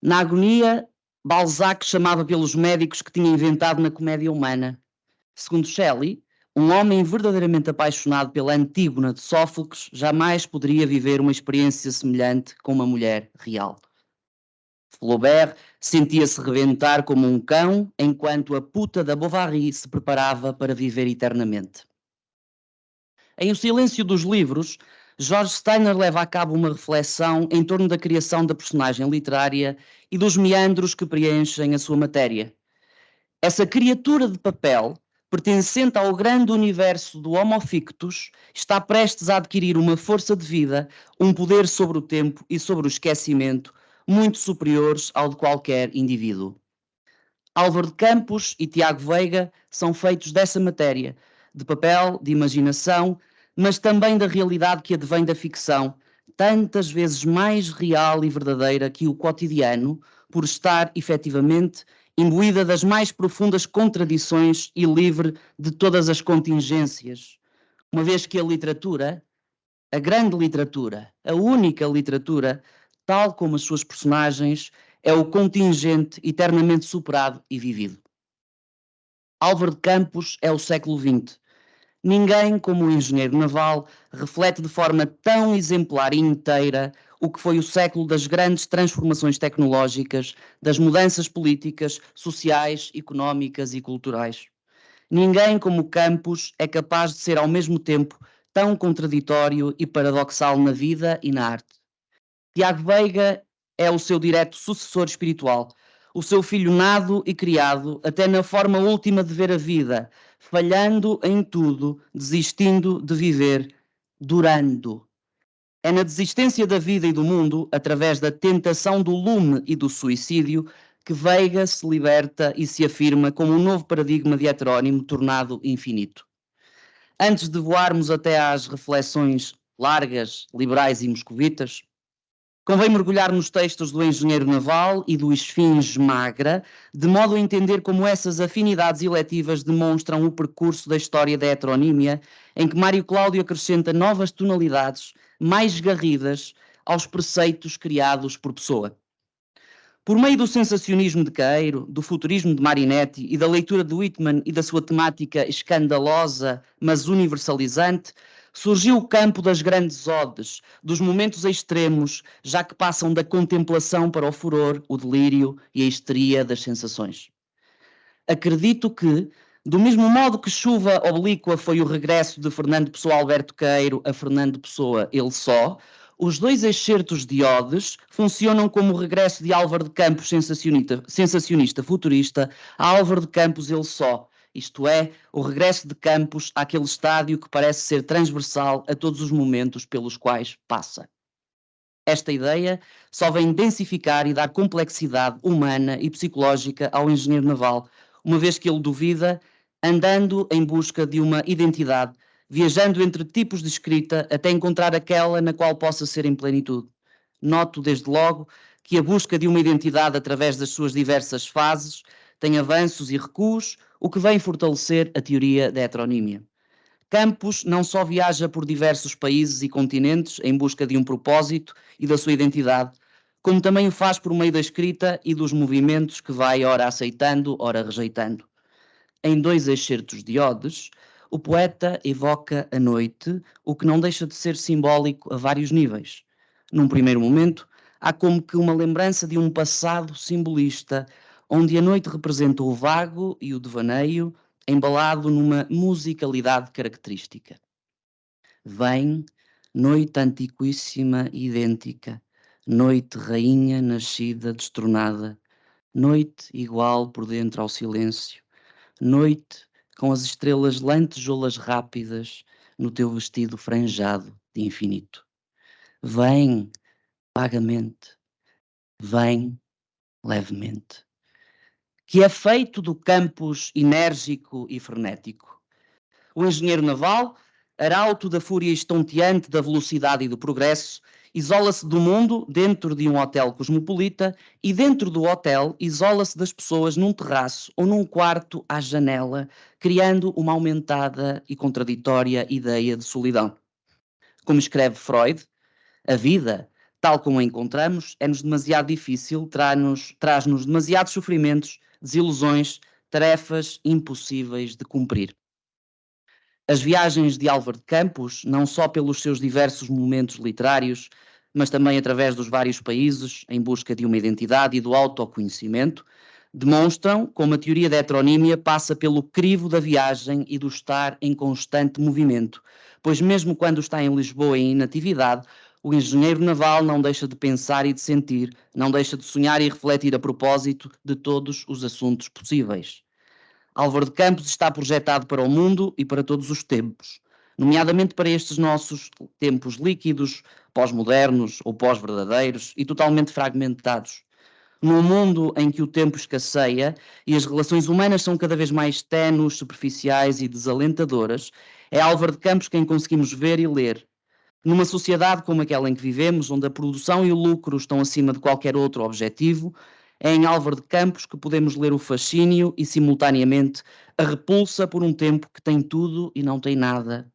Na agonia, Balzac chamava pelos médicos que tinha inventado na comédia humana. Segundo Shelley, um homem verdadeiramente apaixonado pela Antígona de Sófocles jamais poderia viver uma experiência semelhante com uma mulher real. Flaubert sentia-se rebentar como um cão, enquanto a puta da Bovary se preparava para viver eternamente. Em O Silêncio dos Livros, George Steiner leva a cabo uma reflexão em torno da criação da personagem literária e dos meandros que preenchem a sua matéria. Essa criatura de papel, pertencente ao grande universo do Homo fictus, está prestes a adquirir uma força de vida, um poder sobre o tempo e sobre o esquecimento, muito superiores ao de qualquer indivíduo. Álvaro de Campos e Tiago Veiga são feitos dessa matéria, de papel, de imaginação, mas também da realidade que advém da ficção, tantas vezes mais real e verdadeira que o cotidiano, por estar, efetivamente, imbuída das mais profundas contradições e livre de todas as contingências. Uma vez que a literatura, a grande literatura, a única literatura, tal como as suas personagens, é o contingente eternamente superado e vivido. Álvaro de Campos é o século XX. Ninguém, como o engenheiro naval, reflete de forma tão exemplar e inteira o que foi o século das grandes transformações tecnológicas, das mudanças políticas, sociais, económicas e culturais. Ninguém, como Campos, é capaz de ser ao mesmo tempo tão contraditório e paradoxal na vida e na arte. Tiago Veiga é o seu direto sucessor espiritual, o seu filho nado e criado, até na forma última de ver a vida, falhando em tudo, desistindo de viver, durando. É na desistência da vida e do mundo, através da tentação do lume e do suicídio, que Veiga se liberta e se afirma como um novo paradigma de heterónimo tornado infinito. Antes de voarmos até às reflexões largas, liberais e moscovitas, convém mergulhar nos textos do engenheiro naval e do Esfinge Magra, de modo a entender como essas afinidades eletivas demonstram o percurso da história da heteronímia, em que Mário Cláudio acrescenta novas tonalidades, mais garridas, aos preceitos criados por Pessoa. Por meio do sensacionismo de Queiro, do futurismo de Marinetti e da leitura de Whitman e da sua temática escandalosa, mas universalizante, surgiu o campo das grandes odes, dos momentos extremos, já que passam da contemplação para o furor, o delírio e a histeria das sensações. Acredito que, do mesmo modo que Chuva Oblíqua foi o regresso de Fernando Pessoa Alberto Queiro a Fernando Pessoa ele só, os dois excertos de odes funcionam como o regresso de Álvaro de Campos sensacionista futurista a Álvaro de Campos ele só, isto é, o regresso de Campos àquele estádio que parece ser transversal a todos os momentos pelos quais passa. Esta ideia só vem densificar e dar complexidade humana e psicológica ao engenheiro naval, uma vez que ele duvida, andando em busca de uma identidade, viajando entre tipos de escrita até encontrar aquela na qual possa ser em plenitude. Noto, desde logo, que a busca de uma identidade através das suas diversas fases tem avanços e recuos, o que vem fortalecer a teoria da heteronímia. Campos não só viaja por diversos países e continentes em busca de um propósito e da sua identidade, como também o faz por meio da escrita e dos movimentos que vai ora aceitando, ora rejeitando. Em 2 excertos de Odes, o poeta evoca a noite, o que não deixa de ser simbólico a vários níveis. Num primeiro momento, há como que uma lembrança de um passado simbolista, onde a noite representa o vago e o devaneio, embalado numa musicalidade característica. Vem, noite antiquíssima e idêntica, noite rainha nascida destronada, noite igual por dentro ao silêncio, noite com as estrelas lantejoulas rápidas no teu vestido franjado de infinito. Vem vagamente, vem levemente. Que é feito do campus enérgico e frenético. O engenheiro naval, arauto da fúria estonteante da velocidade e do progresso, isola-se do mundo dentro de um hotel cosmopolita e dentro do hotel isola-se das pessoas num terraço ou num quarto à janela, criando uma aumentada e contraditória ideia de solidão. Como escreve Freud, a vida, tal como a encontramos, é-nos demasiado difícil, traz-nos demasiados sofrimentos, desilusões, tarefas impossíveis de cumprir. As viagens de Álvaro de Campos, não só pelos seus diversos momentos literários, mas também através dos vários países, em busca de uma identidade e do autoconhecimento, demonstram como a teoria da heteronímia passa pelo crivo da viagem e do estar em constante movimento, pois mesmo quando está em Lisboa em inatividade, o engenheiro naval não deixa de pensar e de sentir, não deixa de sonhar e refletir a propósito de todos os assuntos possíveis. Álvaro de Campos está projetado para o mundo e para todos os tempos, nomeadamente para estes nossos tempos líquidos, pós-modernos ou pós-verdadeiros e totalmente fragmentados. Num mundo em que o tempo escasseia e as relações humanas são cada vez mais ténues, superficiais e desalentadoras, é Álvaro de Campos quem conseguimos ver e ler. Numa sociedade como aquela em que vivemos, onde a produção e o lucro estão acima de qualquer outro objetivo, é em Álvaro de Campos que podemos ler o fascínio e, simultaneamente, a repulsa por um tempo que tem tudo e não tem nada.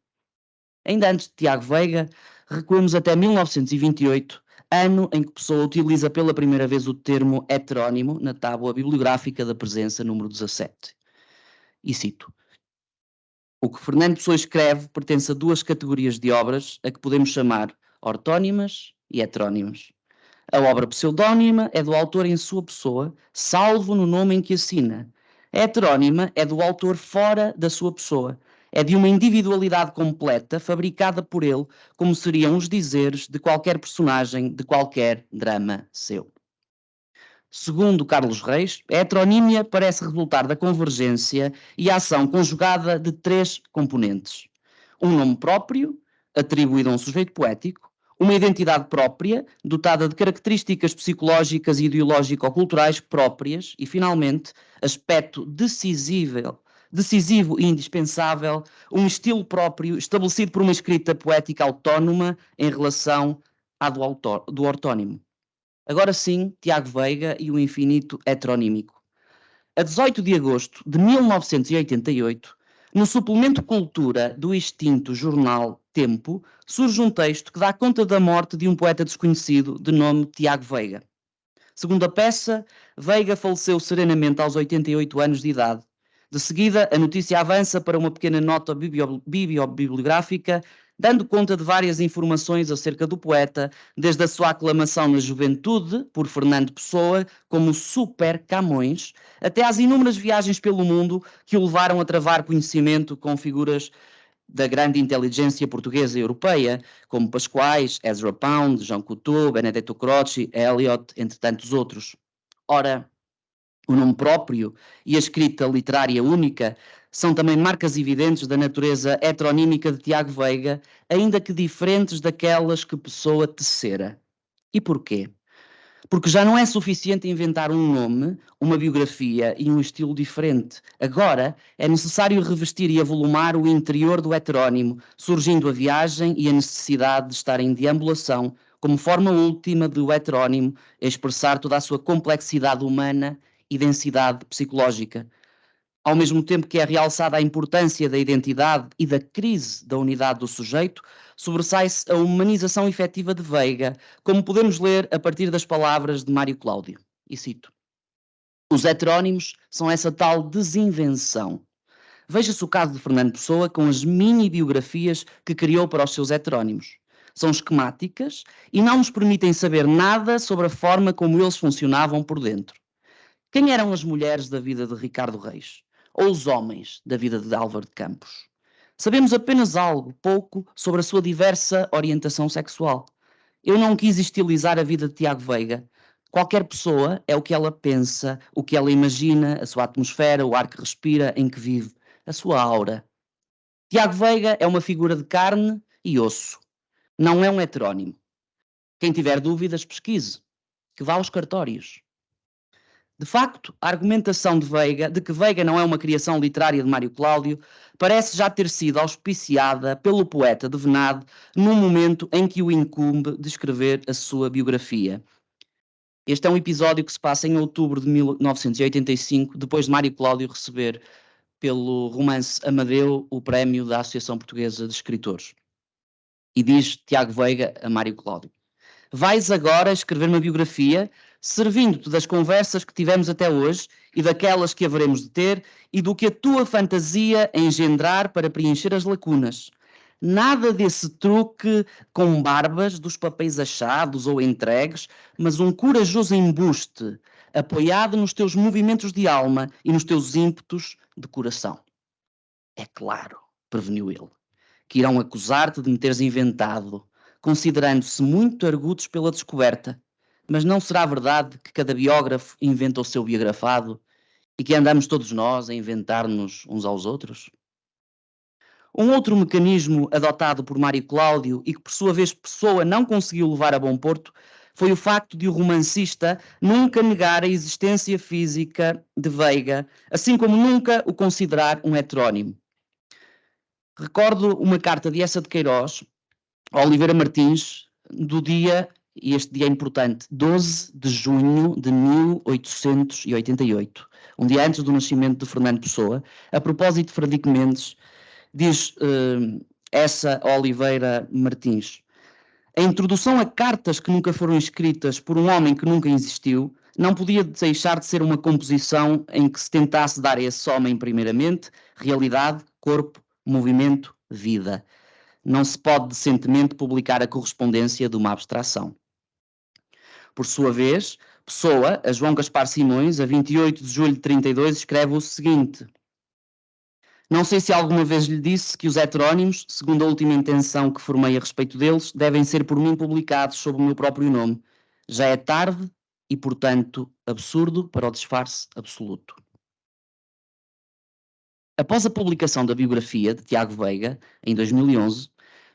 Ainda antes de Tiago Veiga, recuamos até 1928, ano em que Pessoa utiliza pela primeira vez o termo heterónimo na tábua bibliográfica da presença número 17. E cito: o que Fernando Pessoa escreve pertence a 2 categorias de obras a que podemos chamar ortónimas e heterónimas. A obra pseudónima é do autor em sua pessoa, salvo no nome em que assina. A heterónima é do autor fora da sua pessoa. É de uma individualidade completa, fabricada por ele, como seriam os dizeres de qualquer personagem, de qualquer drama seu. Segundo Carlos Reis, a heteronímia parece resultar da convergência e ação conjugada de 3 componentes. Um nome próprio, atribuído a um sujeito poético, uma identidade própria, dotada de características psicológicas e ideológico-culturais próprias e, finalmente, aspecto decisivo e indispensável, um estilo próprio estabelecido por uma escrita poética autónoma em relação à do ortónimo. Agora sim, Tiago Veiga e o infinito heteronímico. A 18 de agosto de 1988, no suplemento Cultura do extinto jornal Tempo, surge um texto que dá conta da morte de um poeta desconhecido de nome Tiago Veiga. Segundo a peça, Veiga faleceu serenamente aos 88 anos de idade. De seguida, a notícia avança para uma pequena nota bibliográfica, dando conta de várias informações acerca do poeta, desde a sua aclamação na juventude por Fernando Pessoa como Super Camões, até às inúmeras viagens pelo mundo que o levaram a travar conhecimento com figuras da grande inteligência portuguesa e europeia, como Pascoais, Ezra Pound, Jean Coutu, Benedetto Croce, Eliot, entre tantos outros. Ora, O nome próprio e a escrita literária única são também marcas evidentes da natureza heteronímica de Tiago Veiga, ainda que diferentes daquelas que Pessoa tecera. E porquê? Porque já não é suficiente inventar um nome, uma biografia e um estilo diferente. Agora é necessário revestir e avolumar o interior do heterónimo, surgindo a viagem e a necessidade de estar em deambulação, como forma última do heterónimo a expressar toda a sua complexidade humana e densidade psicológica. Ao mesmo tempo que é realçada a importância da identidade e da crise da unidade do sujeito, sobressai-se a humanização efetiva de Veiga, como podemos ler a partir das palavras de Mário Cláudio. E cito: os heterónimos são essa tal desinvenção. Veja-se o caso de Fernando Pessoa com as mini-biografias que criou para os seus heterónimos. São esquemáticas e não nos permitem saber nada sobre a forma como eles funcionavam por dentro. Quem eram as mulheres da vida de Ricardo Reis? Ou os homens da vida de Álvaro de Campos? Sabemos apenas algo, pouco, sobre a sua diversa orientação sexual. Eu não quis estilizar a vida de Tiago Veiga. Qualquer pessoa é o que ela pensa, o que ela imagina, a sua atmosfera, o ar que respira, em que vive, a sua aura. Tiago Veiga é uma figura de carne e osso. Não é um heterónimo. Quem tiver dúvidas, pesquise. Que vá aos cartórios. De facto, a argumentação de que Veiga não é uma criação literária de Mário Cláudio parece já ter sido auspiciada pelo poeta de Venade num momento em que o incumbe de escrever a sua biografia. Este é um episódio que se passa em outubro de 1985, depois de Mário Cláudio receber pelo romance Amadeu o prémio da Associação Portuguesa de Escritores. E diz Tiago Veiga a Mário Cláudio: vais agora escrever uma biografia servindo-te das conversas que tivemos até hoje e daquelas que haveremos de ter e do que a tua fantasia engendrar para preencher as lacunas. Nada desse truque com barbas dos papéis achados ou entregues, mas um corajoso embuste, apoiado nos teus movimentos de alma e nos teus ímpetos de coração. É claro, preveniu ele, que irão acusar-te de me teres inventado, considerando-se muito argutos pela descoberta. Mas não será verdade que cada biógrafo inventa o seu biografado e que andamos todos nós a inventar-nos uns aos outros? Um outro mecanismo adotado por Mário Cláudio e que por sua vez Pessoa não conseguiu levar a bom porto foi o facto de o romancista nunca negar a existência física de Veiga, assim como nunca o considerar um heterónimo. Recordo uma carta de Essa de Queiroz a Oliveira Martins, do dia, e este dia é importante, 12 de junho de 1888, um dia antes do nascimento de Fernando Pessoa, a propósito de Frederico Mendes, diz essa Oliveira Martins: a introdução a cartas que nunca foram escritas por um homem que nunca existiu não podia deixar de ser uma composição em que se tentasse dar a esse homem, primeiramente, realidade, corpo, movimento, vida. Não se pode decentemente publicar a correspondência de uma abstração. Por sua vez, Pessoa, a João Gaspar Simões, a 28 de julho de 32, escreve o seguinte: não sei se alguma vez lhe disse que os heterónimos, segundo a última intenção que formei a respeito deles, devem ser por mim publicados sob o meu próprio nome. Já é tarde e, portanto, absurdo para o disfarce absoluto. Após a publicação da biografia de Tiago Veiga, em 2011,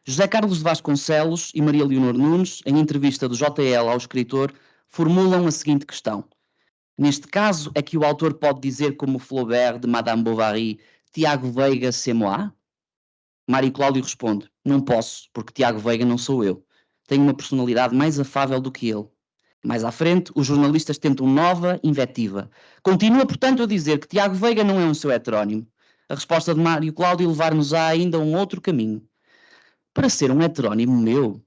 José Carlos de Vasconcelos e Maria Leonor Nunes, em entrevista do JL ao escritor, formulam a seguinte questão: neste caso, é que o autor pode dizer como Flaubert de Madame Bovary, Tiago Veiga c'est moi? Mário Cláudio responde: não posso, porque Tiago Veiga não sou eu. Tenho uma personalidade mais afável do que ele. Mais à frente, os jornalistas tentam nova invectiva. Continua, portanto, a dizer que Tiago Veiga não é um seu heterónimo. A resposta de Mário Cláudio levar-nos-á ainda a um outro caminho. Para ser um heterónimo meu,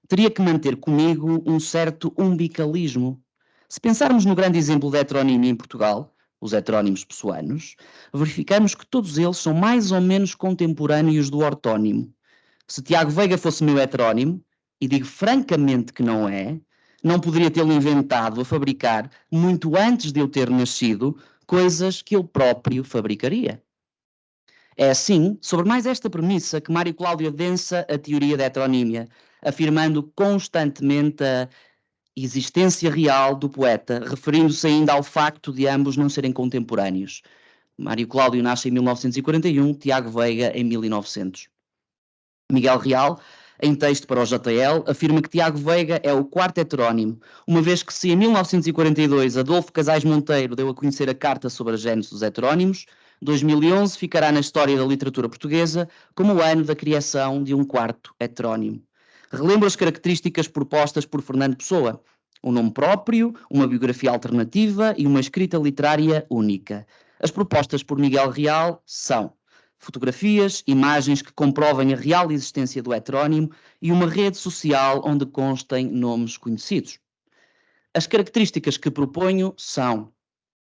teria que manter comigo um certo umbicalismo. Se pensarmos no grande exemplo de heterónimo em Portugal, os heterónimos pessoanos, verificamos que todos eles são mais ou menos contemporâneos do ortónimo. Se Tiago Veiga fosse meu heterónimo, e digo francamente que não é, não poderia tê-lo inventado a fabricar muito antes de eu ter nascido coisas que ele próprio fabricaria. É assim, sobre mais esta premissa, que Mário Cláudio adensa a teoria da heteronímia, afirmando constantemente a existência real do poeta, referindo-se ainda ao facto de ambos não serem contemporâneos. Mário Cláudio nasce em 1941, Tiago Veiga em 1900. Miguel Real, em texto para o JL, afirma que Tiago Veiga é o quarto heterónimo, uma vez que se em 1942 Adolfo Casais Monteiro deu a conhecer a Carta sobre a Gênese dos Heterónimos, 2011 ficará na história da literatura portuguesa como o ano da criação de um quarto heterónimo. Relembro as características propostas por Fernando Pessoa: um nome próprio, uma biografia alternativa e uma escrita literária única. As propostas por Miguel Real são fotografias, imagens que comprovem a real existência do heterónimo e uma rede social onde constem nomes conhecidos. As características que proponho são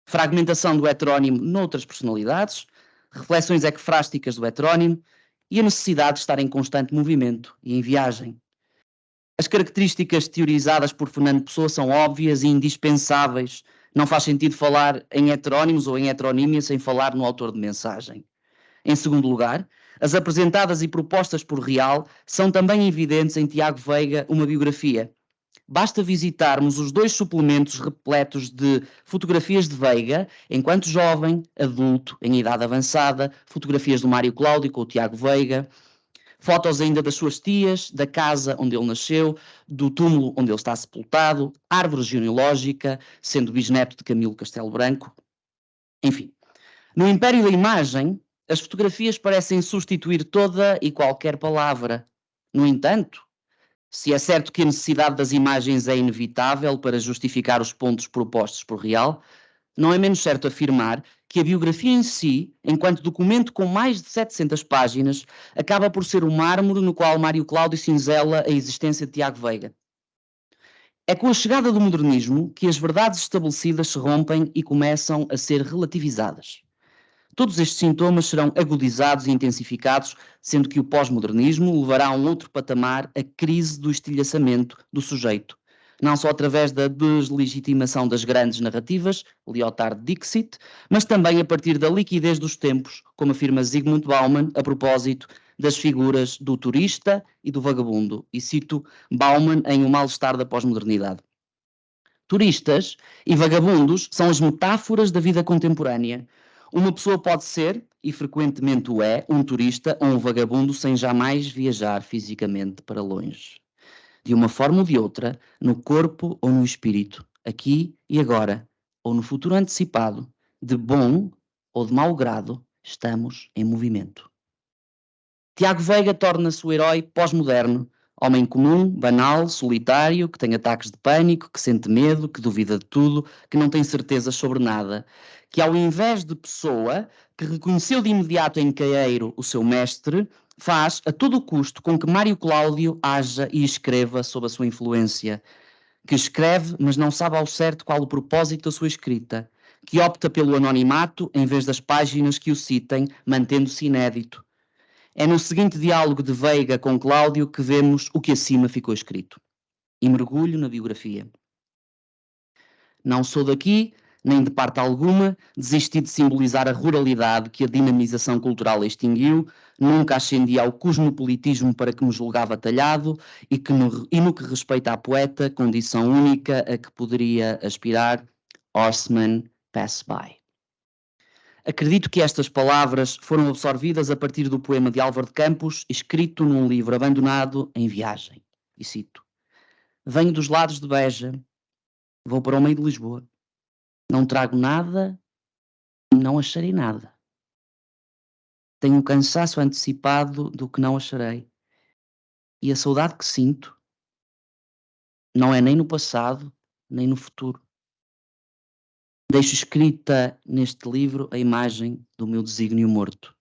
fragmentação do heterónimo noutras personalidades, reflexões ecfrásticas do heterónimo e a necessidade de estar em constante movimento e em viagem. As características teorizadas por Fernando Pessoa são óbvias e indispensáveis. Não faz sentido falar em heterónimos ou em heteronímia sem falar no autor de mensagem. Em segundo lugar, as apresentadas e propostas por Real são também evidentes em Tiago Veiga, uma biografia. Basta visitarmos os 2 suplementos repletos de fotografias de Veiga, enquanto jovem, adulto, em idade avançada, fotografias do Mário Cláudio com o Tiago Veiga, fotos ainda das suas tias, da casa onde ele nasceu, do túmulo onde ele está sepultado, árvore genealógica, sendo bisneto de Camilo Castelo Branco. Enfim, no império da imagem, as fotografias parecem substituir toda e qualquer palavra. No entanto, se é certo que a necessidade das imagens é inevitável para justificar os pontos propostos por Real, não é menos certo afirmar que a biografia em si, enquanto documento com mais de 700 páginas, acaba por ser o mármore no qual Mário Cláudio cinzela a existência de Tiago Veiga. É com a chegada do modernismo que as verdades estabelecidas se rompem e começam a ser relativizadas. Todos estes sintomas serão agudizados e intensificados, sendo que o pós-modernismo levará a um outro patamar, a crise do estilhaçamento do sujeito. Não só através da deslegitimação das grandes narrativas, Lyotard Dixit, mas também a partir da liquidez dos tempos, como afirma Zygmunt Bauman a propósito das figuras do turista e do vagabundo. E cito Bauman em O Mal-Estar da Pós-Modernidade. Turistas e vagabundos são as metáforas da vida contemporânea. Uma pessoa pode ser, e frequentemente o é, um turista ou um vagabundo sem jamais viajar fisicamente para longe. De uma forma ou de outra, no corpo ou no espírito, aqui e agora, ou no futuro antecipado, de bom ou de mau grado, estamos em movimento. Tiago Veiga torna-se o herói pós-moderno, homem comum, banal, solitário, que tem ataques de pânico, que sente medo, que duvida de tudo, que não tem certezas sobre nada, que ao invés de pessoa, que reconheceu de imediato em Caeiro o seu mestre, faz a todo custo com que Mário Cláudio haja e escreva sob a sua influência, que escreve, mas não sabe ao certo qual o propósito da sua escrita, que opta pelo anonimato em vez das páginas que o citem, mantendo-se inédito. É no seguinte diálogo de Veiga com Cláudio que vemos o que acima ficou escrito. E mergulho na biografia. Não sou daqui, nem de parte alguma, desisti de simbolizar a ruralidade que a dinamização cultural extinguiu, nunca ascendi ao cosmopolitismo para que me julgava talhado e no que respeita à poeta, condição única a que poderia aspirar, Horseman Pass By. Acredito que estas palavras foram absorvidas a partir do poema de Álvaro de Campos, escrito num livro abandonado em viagem. E cito: venho dos lados de Beja, vou para o meio de Lisboa. Não trago nada, não acharei nada. Tenho um cansaço antecipado do que não acharei. E a saudade que sinto não é nem no passado, nem no futuro. Deixo escrita neste livro a imagem do meu desígnio morto.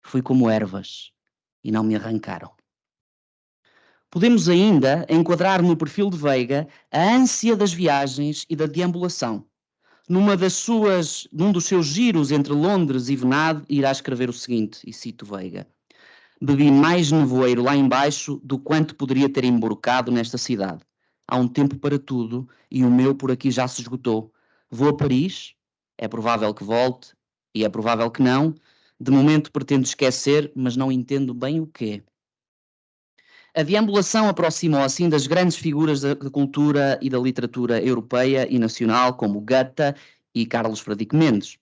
Fui como ervas e não me arrancaram. Podemos ainda enquadrar no perfil de Veiga a ânsia das viagens e da deambulação. Num dos seus giros entre Londres e Venade, irá escrever o seguinte, e cito Veiga: bebi mais nevoeiro lá embaixo do quanto poderia ter emborcado nesta cidade. Há um tempo para tudo e o meu por aqui já se esgotou. Vou a Paris, é provável que volte e é provável que não. De momento pretendo esquecer, mas não entendo bem o quê. A deambulação aproximou assim das grandes figuras da cultura e da literatura europeia e nacional, como Goethe e Carlos Frederico Mendes.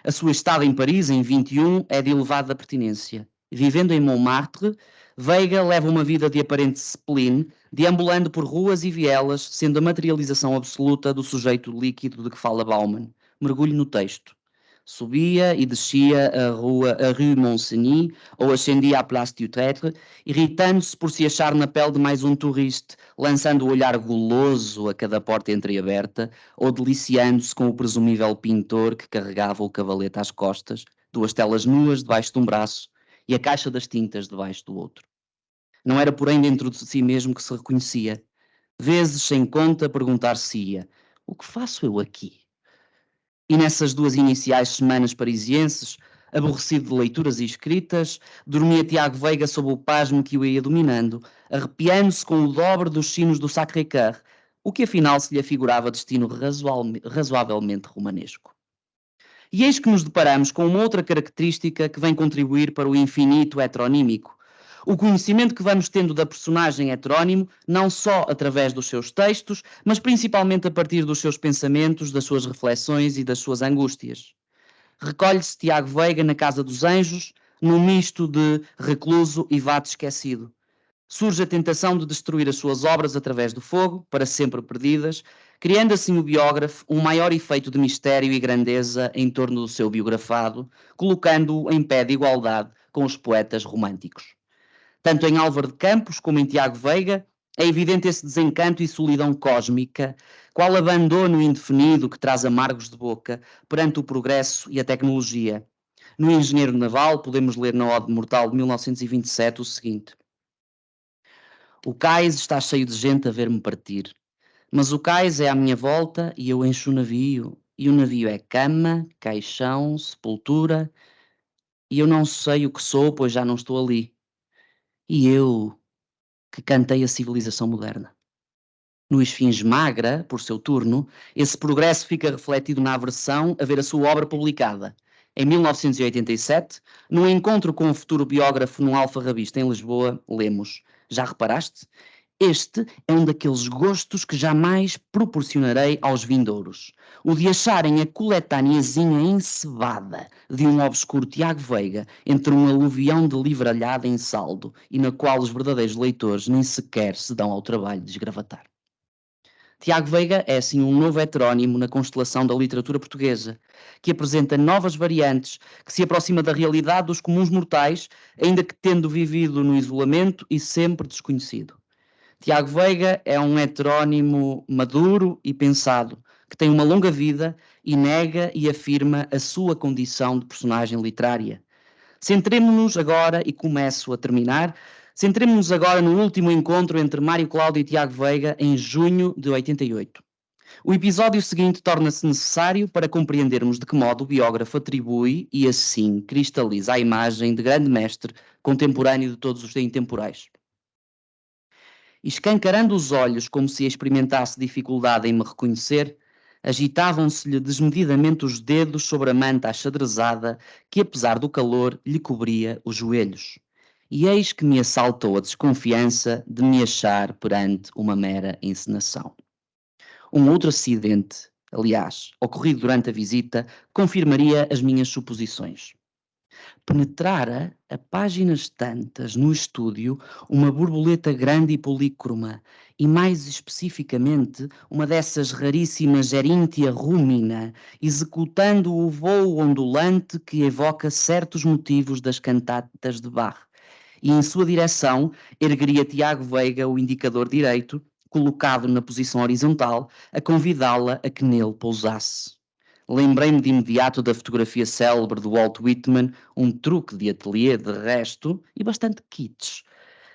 A sua estada em Paris, em 21, é de elevada pertinência. Vivendo em Montmartre, Veiga leva uma vida de aparente spleen, deambulando por ruas e vielas, sendo a materialização absoluta do sujeito líquido de que fala Bauman. Mergulho no texto. Subia e descia a rue Moncenis ou ascendia à Place du Trètre, irritando-se por se achar na pele de mais um turista, lançando o olhar guloso a cada porta entreaberta ou deliciando-se com o presumível pintor que carregava o cavalete às costas, duas telas nuas debaixo de um braço e a caixa das tintas debaixo do outro. Não era, porém, dentro de si mesmo que se reconhecia. Vezes, sem conta, perguntar-se-ia: o que faço eu aqui? E nessas duas iniciais semanas parisienses, aborrecido de leituras e escritas, dormia Tiago Veiga sob o pasmo que o ia dominando, arrepiando-se com o dobre dos sinos do Sacré-Cœur, o que afinal se lhe afigurava destino razoavelmente romanesco. E eis que nos deparamos com uma outra característica que vem contribuir para o infinito heteronímico. O conhecimento que vamos tendo da personagem heterónimo, não só através dos seus textos, mas principalmente a partir dos seus pensamentos, das suas reflexões e das suas angústias. Recolhe-se Tiago Veiga na Casa dos Anjos, num misto de recluso e vado esquecido. Surge a tentação de destruir as suas obras através do fogo, para sempre perdidas, criando assim o biógrafo um maior efeito de mistério e grandeza em torno do seu biografado, colocando-o em pé de igualdade com os poetas românticos. Tanto em Álvaro de Campos como em Tiago Veiga, é evidente esse desencanto e solidão cósmica, qual abandono indefinido que traz amargos de boca perante o progresso e a tecnologia. No Engenheiro Naval, podemos ler na Ode Mortal de 1927 o seguinte: o cais está cheio de gente a ver-me partir, mas o cais é à minha volta e eu encho o navio, e o navio é cama, caixão, sepultura, e eu não sei o que sou, pois já não estou ali. E eu, que cantei a civilização moderna. No Esfinge Magra, por seu turno, esse progresso fica refletido na aversão a ver a sua obra publicada. Em 1987, num encontro com o futuro biógrafo no Alfarrabista em Lisboa, lemos: já reparaste? Este é um daqueles gostos que jamais proporcionarei aos vindouros. O de acharem a coletâneazinha encebada de um obscuro Tiago Veiga entre um aluvião de livralhada em saldo e na qual os verdadeiros leitores nem sequer se dão ao trabalho de esgravatar. Tiago Veiga é, assim, um novo heterónimo na constelação da literatura portuguesa, que apresenta novas variantes, que se aproxima da realidade dos comuns mortais, ainda que tendo vivido no isolamento e sempre desconhecido. Tiago Veiga é um heterónimo maduro e pensado, que tem uma longa vida e nega e afirma a sua condição de personagem literária. Centremo-nos agora, e começo a terminar, centremo-nos agora no último encontro entre Mário Cláudio e Tiago Veiga em junho de 88. O episódio seguinte torna-se necessário para compreendermos de que modo o biógrafo atribui e assim cristaliza a imagem de grande mestre contemporâneo de todos os intemporais. Escancarando os olhos como se experimentasse dificuldade em me reconhecer, agitavam-se-lhe desmedidamente os dedos sobre a manta achadrezada que, apesar do calor, lhe cobria os joelhos. E eis que me assaltou a desconfiança de me achar perante uma mera encenação. Um outro acidente, aliás, ocorrido durante a visita, confirmaria as minhas suposições. Penetrara a páginas tantas no estúdio uma borboleta grande e polícroma, e mais especificamente uma dessas raríssimas Erinthia rumina, executando o voo ondulante que evoca certos motivos das cantatas de Bach. E em sua direção ergueria Tiago Veiga o indicador direito, colocado na posição horizontal, a convidá-la a que nele pousasse. Lembrei-me de imediato da fotografia célebre de Walt Whitman, um truque de ateliê de resto e bastante kitsch,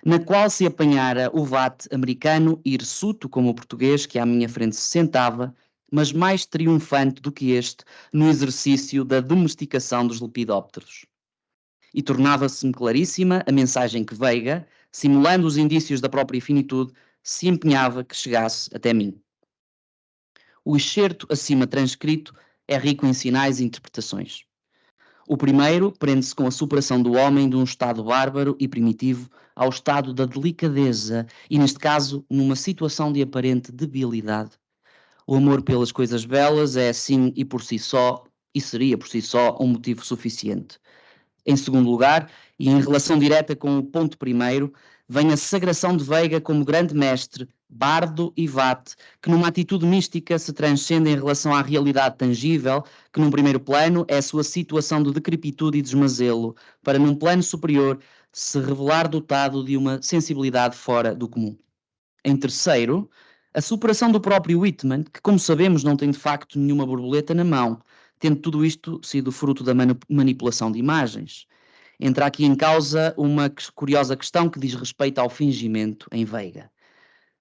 na qual se apanhara o vate americano hirsuto como o português que à minha frente se sentava, mas mais triunfante do que este no exercício da domesticação dos lepidópteros. E tornava-se-me claríssima a mensagem que Veiga, simulando os indícios da própria finitude, se empenhava que chegasse até mim. O excerto acima transcrito é rico em sinais e interpretações. O primeiro prende-se com a superação do homem de um estado bárbaro e primitivo ao estado da delicadeza e, neste caso, numa situação de aparente debilidade. O amor pelas coisas belas é assim e por si só, e seria por si só, um motivo suficiente. Em segundo lugar, e em relação direta com o ponto primeiro, vem a sagração de Veiga como grande mestre, bardo e vate, que numa atitude mística se transcende em relação à realidade tangível, que num primeiro plano é a sua situação de decrepitude e desmazelo, para num plano superior se revelar dotado de uma sensibilidade fora do comum. Em terceiro, a superação do próprio Whitman, que, como sabemos, não tem de facto nenhuma borboleta na mão, tendo tudo isto sido fruto da manipulação de imagens. Entra aqui em causa uma curiosa questão que diz respeito ao fingimento em Veiga.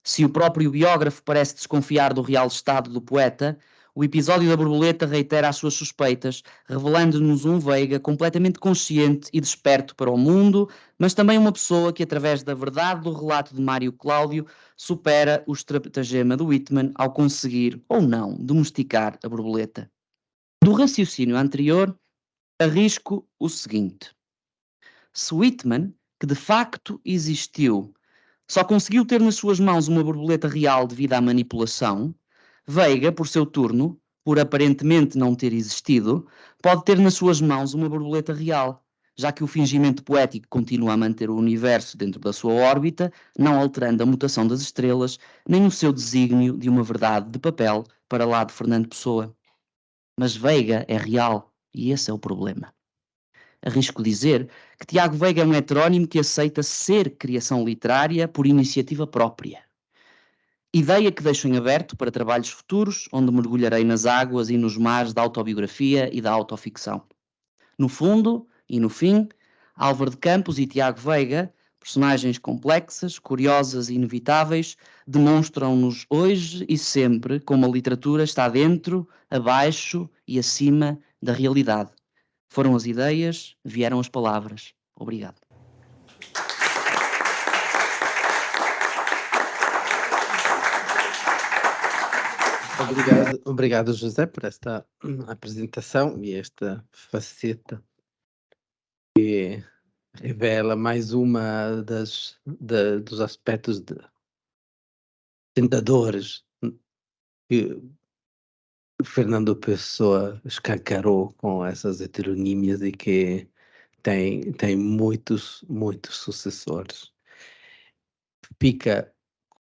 Se o próprio biógrafo parece desconfiar do real estado do poeta, o episódio da borboleta reitera as suas suspeitas, revelando-nos um Veiga completamente consciente e desperto para o mundo, mas também uma pessoa que, através da verdade do relato de Mário Cláudio, supera o estratagema do Whitman ao conseguir, ou não, domesticar a borboleta. Do raciocínio anterior, arrisco o seguinte. Se Whitman, que de facto existiu, só conseguiu ter nas suas mãos uma borboleta real devido à manipulação, Veiga, por seu turno, por aparentemente não ter existido, pode ter nas suas mãos uma borboleta real, já que o fingimento poético continua a manter o universo dentro da sua órbita, não alterando a mutação das estrelas, nem o seu desígnio de uma verdade de papel para lá de Fernando Pessoa. Mas Veiga é real, e esse é o problema. Arrisco dizer que Tiago Veiga é um heterónimo que aceita ser criação literária por iniciativa própria. Ideia que deixo em aberto para trabalhos futuros, onde mergulharei nas águas e nos mares da autobiografia e da autoficção. No fundo e no fim, Álvaro de Campos e Tiago Veiga, personagens complexas, curiosas e inevitáveis, demonstram-nos hoje e sempre como a literatura está dentro, abaixo e acima da realidade. Foram as ideias, vieram as palavras. Obrigado. Obrigado, José, por esta apresentação e esta faceta que revela mais uma dos aspectos tentadores que o Fernando Pessoa escancarou com essas heteronímias e que tem muitos sucessores. Fica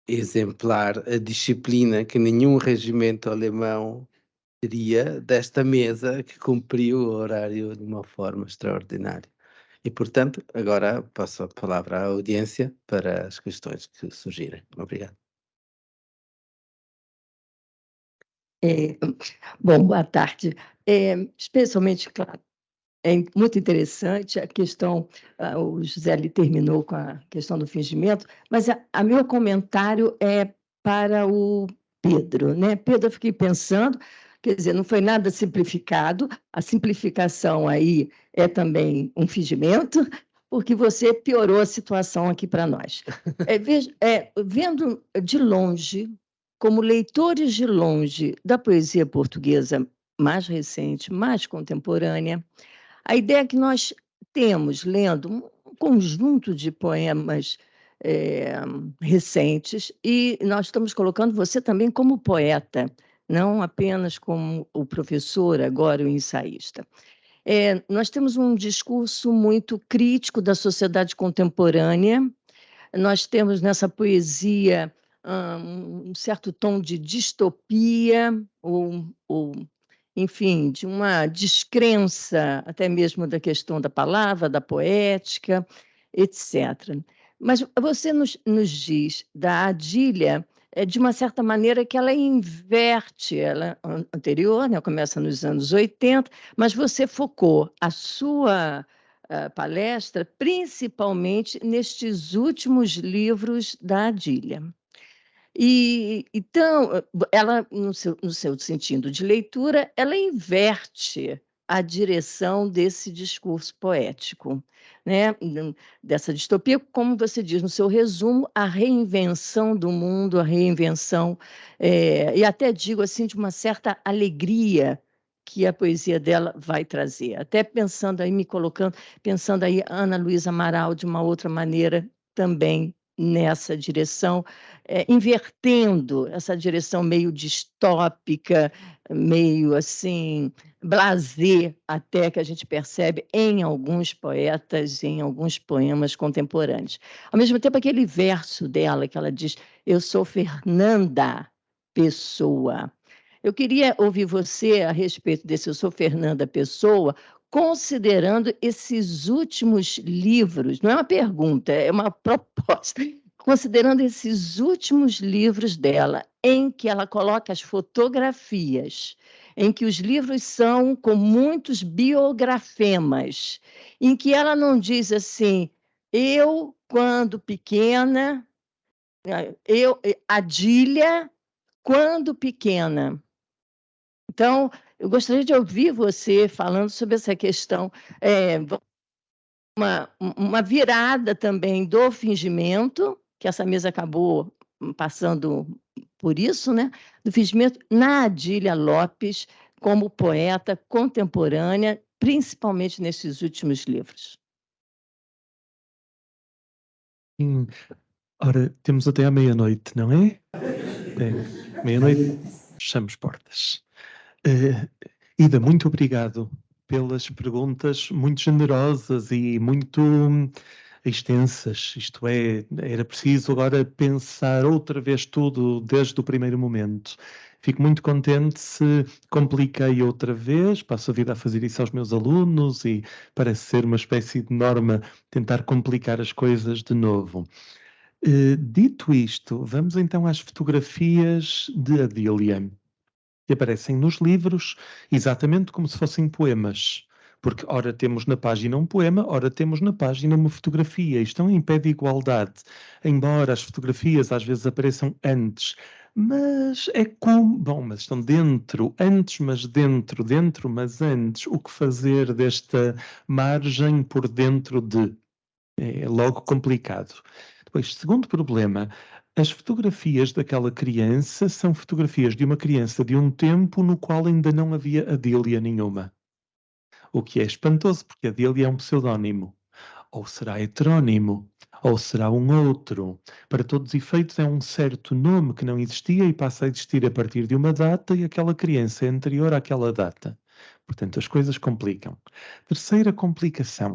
exemplar a disciplina que nenhum regimento alemão teria desta mesa que cumpriu o horário de uma forma extraordinária. E, portanto, agora passo a palavra à audiência para as questões que surgirem. Obrigado. Bom, boa tarde. Especialmente, claro, é muito interessante a questão, o José ali terminou com a questão do fingimento, mas a meu comentário é para o Pedro, né? Pedro, eu fiquei pensando, quer dizer, não foi nada simplificado, a simplificação aí é também um fingimento, porque você piorou a situação aqui para nós. Vendo de longe, como leitores de longe da poesia portuguesa mais recente, mais contemporânea, a ideia que nós temos, lendo um conjunto de poemas recentes, e nós estamos colocando você também como poeta, não apenas como o professor, agora o ensaísta. Nós temos um discurso muito crítico da sociedade contemporânea, nós temos nessa poesia um certo tom de distopia, ou enfim, de uma descrença, até mesmo da questão da palavra, da poética, etc. Mas você nos diz da Adília, de uma certa maneira que ela inverte, ela anterior, né, começa nos anos 80, mas você focou a sua palestra principalmente nestes últimos livros da Adília. E então, ela, no seu sentido de leitura, ela inverte a direção desse discurso poético, né? Dessa distopia, como você diz no seu resumo, a reinvenção do mundo, a reinvenção, e até digo assim, de uma certa alegria que a poesia dela vai trazer. Até pensando aí, pensando aí Ana Luísa Amaral de uma outra maneira também nessa direção, invertendo essa direção meio distópica, meio assim, blasé, até que a gente percebe em alguns poetas, em alguns poemas contemporâneos. Ao mesmo tempo, aquele verso dela que ela diz: eu sou Fernanda Pessoa. Eu queria ouvir você a respeito desse Eu Sou Fernanda Pessoa, considerando esses últimos livros, não é uma pergunta, é uma proposta, considerando esses últimos livros dela, em que ela coloca as fotografias, em que os livros são com muitos biografemas, em que ela não diz assim, eu, quando pequena, Adília, quando pequena. Então, eu gostaria de ouvir você falando sobre essa questão, uma virada também do fingimento, que essa mesa acabou passando por isso, né? Do fingimento na Adília Lopes, como poeta contemporânea, principalmente nesses últimos livros. Ora, temos até à meia-noite, não é? Meia-noite, fechamos portas. Ida, muito obrigado pelas perguntas muito generosas e muito extensas. Isto é, era preciso agora pensar outra vez tudo desde o primeiro momento. Fico muito contente se compliquei outra vez, passo a vida a fazer isso aos meus alunos e parece ser uma espécie de norma tentar complicar as coisas de novo. Dito isto, vamos então às fotografias de Adília, que aparecem nos livros exatamente como se fossem poemas. Porque, ora, temos na página um poema, ora, temos na página uma fotografia. Estão em pé de igualdade. Embora as fotografias às vezes apareçam antes. Mas é como... Bom, mas estão dentro, antes, mas dentro, dentro, mas antes. O que fazer desta margem por dentro de? É logo complicado. Depois, segundo problema, as fotografias daquela criança são fotografias de uma criança de um tempo no qual ainda não havia Adília nenhuma. O que é espantoso, porque Adília é um pseudónimo. Ou será heterónimo, ou será um outro. Para todos os efeitos, é um certo nome que não existia e passa a existir a partir de uma data e aquela criança é anterior àquela data. Portanto, as coisas complicam. Terceira complicação.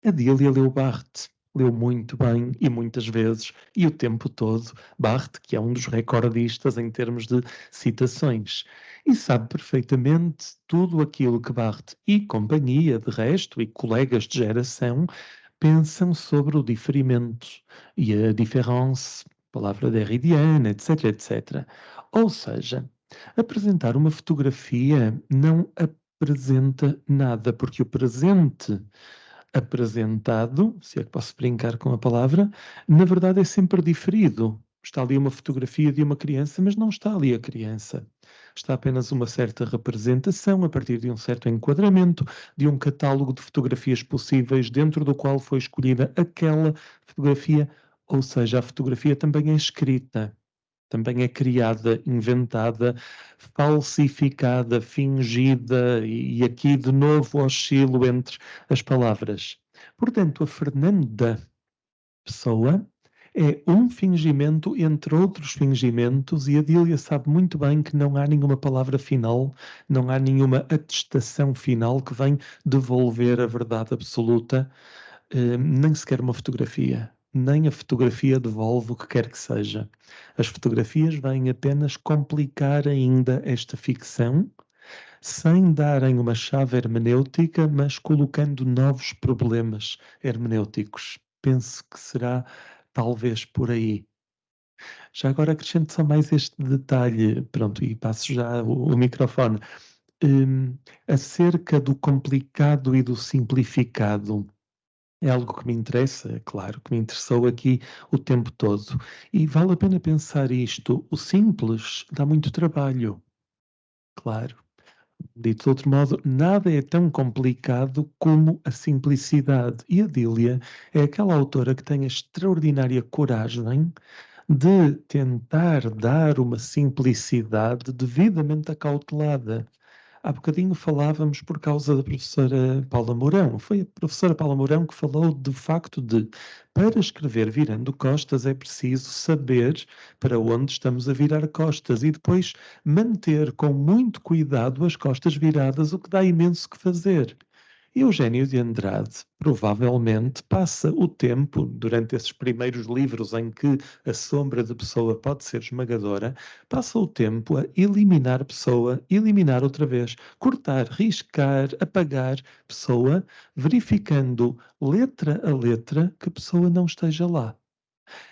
Adília leu Barthes, leu muito bem e muitas vezes, e o tempo todo, Barthes, que é um dos recordistas em termos de citações, e sabe perfeitamente tudo aquilo que Barthes e companhia, de resto, e colegas de geração, pensam sobre o diferimento e a différence, palavra derridiana, etc, etc. Ou seja, apresentar uma fotografia não apresenta nada, porque o presente apresentado, se é que posso brincar com a palavra, na verdade é sempre diferido. Está ali uma fotografia de uma criança, mas não está ali a criança. Está apenas uma certa representação a partir de um certo enquadramento, de um catálogo de fotografias possíveis dentro do qual foi escolhida aquela fotografia, ou seja, a fotografia também é escrita. Também é criada, inventada, falsificada, fingida, e aqui de novo oscilo entre as palavras. Portanto, a Fernanda Pessoa é um fingimento entre outros fingimentos, e a Adília sabe muito bem que não há nenhuma palavra final, não há nenhuma atestação final que vem devolver a verdade absoluta, nem sequer uma fotografia. Nem a fotografia devolve o que quer que seja. As fotografias vêm apenas complicar ainda esta ficção, sem darem uma chave hermenêutica, mas colocando novos problemas hermenêuticos. Penso que será talvez por aí. Já agora acrescento só mais este detalhe, pronto, e passo já o microfone. Acerca do complicado e do simplificado. É algo que me interessa, é claro, que me interessou aqui o tempo todo. E vale a pena pensar isto. O simples dá muito trabalho. Claro. Dito de outro modo, nada é tão complicado como a simplicidade. E a Adília é aquela autora que tem a extraordinária coragem de tentar dar uma simplicidade devidamente acautelada Há bocadinho falávamos por causa da professora Paula Mourão. Foi a professora Paula Mourão que falou do facto de, para escrever virando costas, é preciso saber para onde estamos a virar costas e depois manter com muito cuidado as costas viradas, o que dá imenso que fazer. Eugênio de Andrade provavelmente passa o tempo, durante esses primeiros livros em que a sombra de Pessoa pode ser esmagadora, passa o tempo a eliminar Pessoa, eliminar outra vez, cortar, riscar, apagar Pessoa, verificando letra a letra que Pessoa não esteja lá.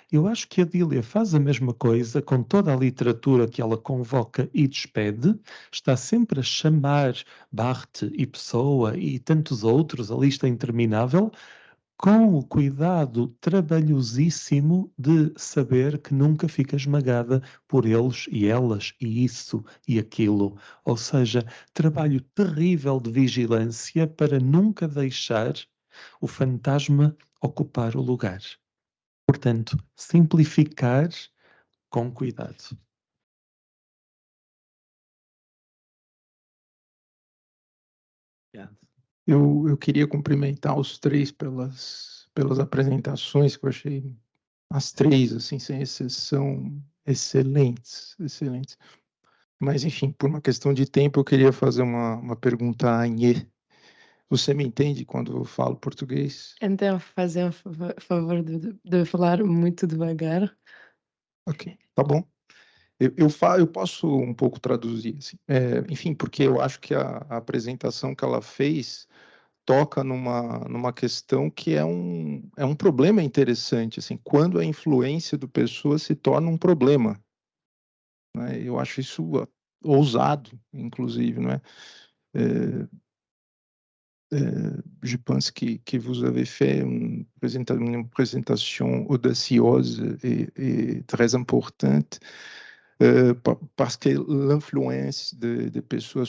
Eu acho que a Dília faz a mesma coisa com toda a literatura que ela convoca e despede, está sempre a chamar Barthes e Pessoa e tantos outros, a lista é interminável, com o cuidado trabalhosíssimo de saber que nunca fica esmagada por eles e elas e isso e aquilo. Ou seja, trabalho terrível de vigilância para nunca deixar o fantasma ocupar o lugar. Portanto, simplificar com cuidado. Eu queria cumprimentar os três pelas apresentações, que eu achei as três, assim, sem exceção, excelentes, excelentes. Mas, enfim, por uma questão de tempo, eu queria fazer uma pergunta a Anhê. Você me entende quando eu falo português? Então, fazer um favor de falar muito devagar. Ok, tá bom. Eu posso um pouco traduzir, assim. Enfim, porque eu acho que a apresentação que ela fez toca numa questão que é um problema interessante, assim, quando a influência do pessoa se torna um problema, né? Eu acho isso ousado, inclusive, não é? Je pense que vous avez fait une présentation audacieuse et très importante, parce que l'influence des pessoas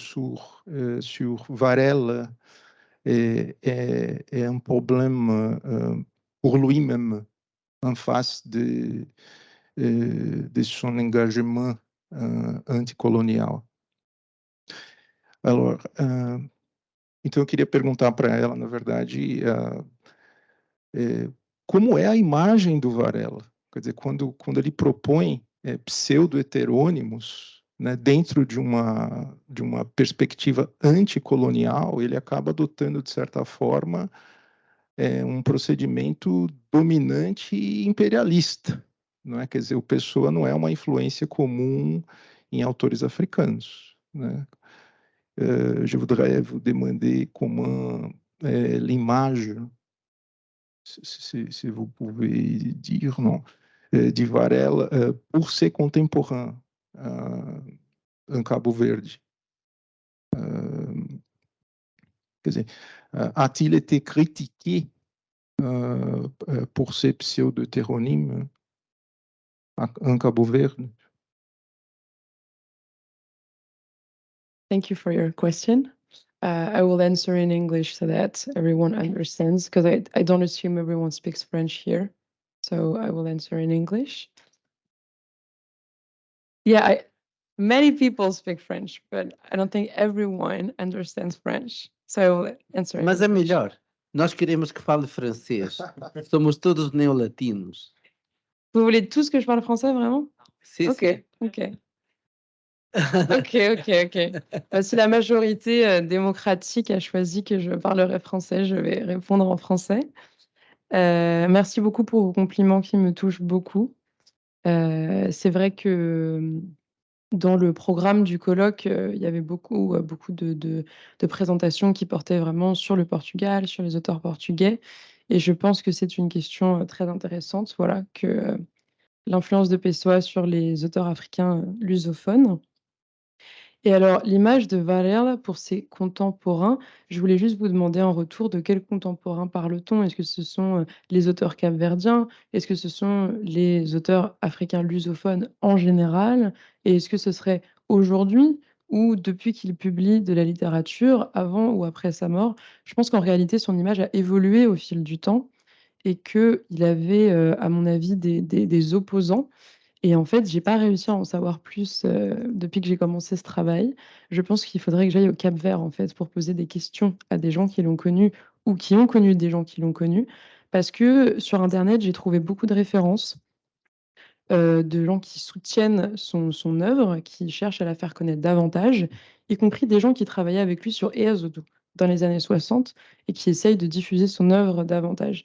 sur Varela est un problème pour lui-même en face de son engagement anticolonial. Alors, então eu queria perguntar para ela, na verdade, como é a imagem do Varela? Quer dizer, quando ele propõe pseudo-heterônimos, né, dentro de uma perspectiva anticolonial, ele acaba adotando, de certa forma, um procedimento dominante e imperialista. Não é? Quer dizer, o Pessoa não é uma influência comum em autores africanos. Né? Je voudrais vous demander comment l'image, si vous pouvez dire, non, de Varela pour ses contemporains em Cabo Verde. Quer dizer, a-t-il été critiqué pour ses pseudo-hétéronymes en Cabo Verde? Thank you for your question. I will answer in English so that everyone understands, because I don't assume everyone speaks French here. So I will answer in English. Yeah, many people speak French, but I don't think everyone understands French. So I will answer in Mas é English. melhor. Nós queremos que fale francês. Somos todos neolatinos. Vous voulez tous que je parle français, vraiment? Sim, Ok, sim. ok. Ok. Si la majorité démocratique a choisi que je parlerai français, je vais répondre en français. Merci beaucoup pour vos compliments qui me touchent beaucoup. C'est vrai que dans le programme du colloque, il y avait beaucoup de présentations qui portaient vraiment sur le Portugal, sur les auteurs portugais, et je pense que c'est une question très intéressante, voilà, que l'influence de Pessoa sur les auteurs africains lusophones. Et alors, l'image de Varela pour ses contemporains, je voulais juste vous demander en retour de quels contemporains parle-t-on? Est-ce que ce sont les auteurs capverdiens? Est-ce que ce sont les auteurs africains lusophones en général? Et est-ce que ce serait aujourd'hui ou depuis qu'il publie de la littérature, avant ou après sa mort? Je pense qu'en réalité, son image a évolué au fil du temps et qu'il avait, à mon avis, des opposants. Et en fait, j'ai pas réussi à en savoir plus depuis que j'ai commencé ce travail. Je pense qu'il faudrait que j'aille au Cap-Vert, en fait, pour poser des questions à des gens qui l'ont connu ou qui ont connu des gens qui l'ont connu. Parce que sur Internet, j'ai trouvé beaucoup de références de gens qui soutiennent son œuvre, qui cherchent à la faire connaître davantage, y compris des gens qui travaillaient avec lui sur Éazodo dans les années 60 et qui essayent de diffuser son œuvre davantage.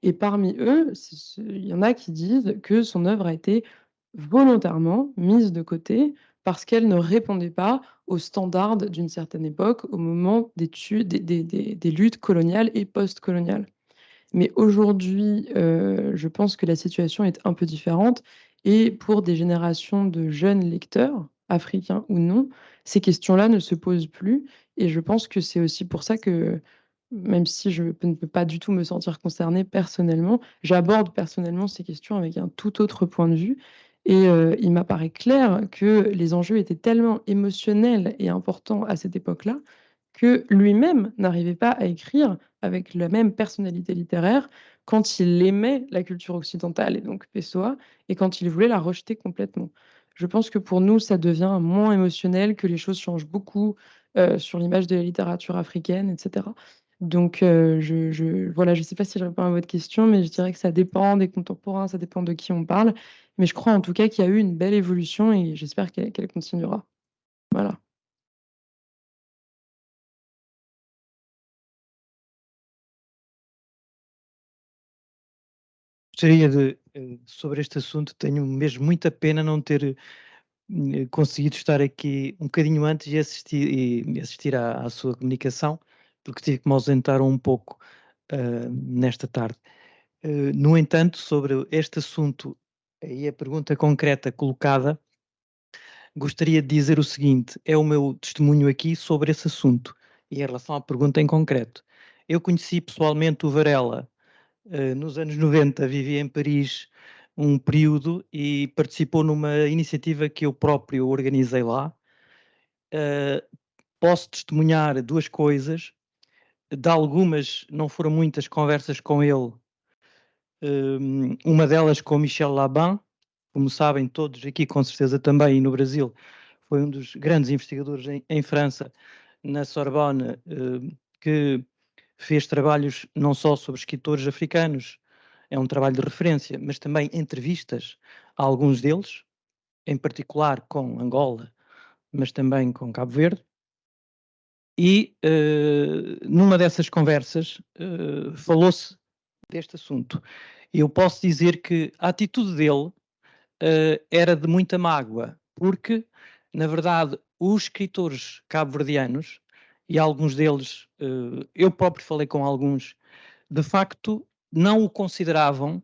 Et parmi eux, il y en a qui disent que son œuvre a été volontairement mise de côté parce qu'elle ne répondait pas aux standards d'une certaine époque, au moment des luttes coloniales et post-coloniales. Mais aujourd'hui, je pense que la situation est un peu différente et pour des générations de jeunes lecteurs, africains ou non, ces questions-là ne se posent plus et je pense que c'est aussi pour ça que, même si je ne peux pas du tout me sentir concernée personnellement, j'aborde personnellement ces questions avec un tout autre point de vue et il m'apparaît clair que les enjeux étaient tellement émotionnels et importants à cette époque-là, que lui-même n'arrivait pas à écrire avec la même personnalité littéraire quand il aimait la culture occidentale et donc Pessoa et quand il voulait la rejeter complètement. Je pense que pour nous, ça devient moins émotionnel, que les choses changent beaucoup, sur l'image de la littérature africaine et cetera. Donc voilà, je ne sais pas si je réponds à votre question, mais je dirais que ça dépend des contemporains, ça dépend de qui on parle. Mais je crois en tout cas qu'il y a eu une belle évolution et j'espère qu'elle continuera. Voilà. Gostaria de, sobre este assunto, tenho mesmo muita pena não ter conseguido estar aqui um bocadinho antes e assistir à sua comunicação, porque tive que me ausentar um pouco nesta tarde. No entanto, sobre este assunto e a pergunta concreta colocada, gostaria de dizer o seguinte: é o meu testemunho aqui sobre esse assunto e em relação à pergunta em concreto. Eu conheci pessoalmente o Varela nos anos 90, vivia em Paris um período e participou numa iniciativa que eu próprio organizei lá. Posso testemunhar duas coisas, de algumas, não foram muitas conversas com ele, uma delas com Michel Laban, como sabem todos aqui com certeza também, e no Brasil, foi um dos grandes investigadores em França, na Sorbonne, que fez trabalhos não só sobre escritores africanos, é um trabalho de referência, mas também entrevistas a alguns deles, em particular com Angola, mas também com Cabo Verde. E numa dessas conversas falou-se deste assunto. Eu posso dizer que a atitude dele era de muita mágoa, porque, na verdade, os escritores cabo-verdianos, e alguns deles, eu próprio falei com alguns, de facto não o consideravam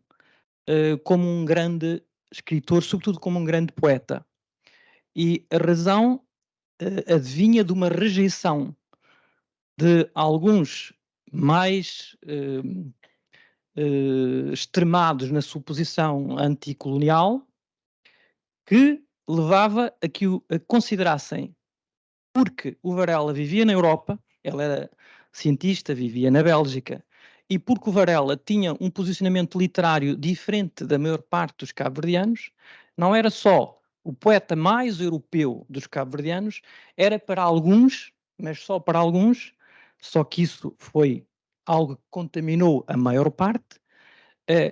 como um grande escritor, sobretudo como um grande poeta. E a razão advinha de uma rejeição de alguns mais extremados na sua posição anticolonial, que levava a que o considerassem, porque o Varela vivia na Europa, ele era cientista, vivia na Bélgica, e porque o Varela tinha um posicionamento literário diferente da maior parte dos cabo-verdianos, não era só o poeta mais europeu dos cabo-verdianos, era para alguns, mas só para alguns, só que isso foi algo que contaminou a maior parte,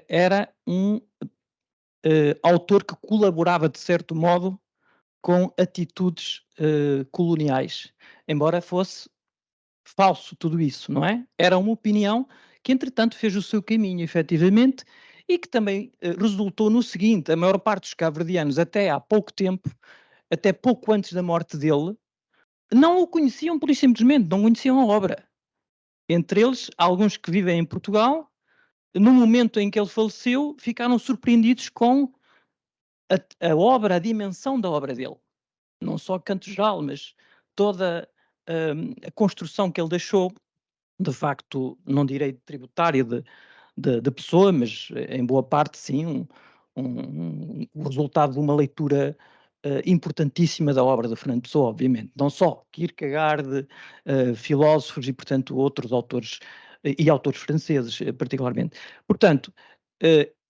era um autor que colaborava de certo modo com atitudes coloniais, embora fosse falso tudo isso, não é? Era uma opinião que entretanto fez o seu caminho efetivamente e que também resultou no seguinte: a maior parte dos cabo-verdianos até há pouco tempo, até pouco antes da morte dele, não o conheciam pura e simplesmente, não conheciam a obra. Entre eles, alguns que vivem em Portugal, no momento em que ele faleceu, ficaram surpreendidos com a obra, a dimensão da obra dele. Não só Canto Geral, mas toda a construção que ele deixou, de facto, não direi tributária de pessoa, mas em boa parte sim, o resultado de uma leitura importantíssima da obra de Fernando Pessoa, obviamente. Não só Kierkegaard, filósofos e, portanto, outros autores, e autores franceses particularmente. Portanto,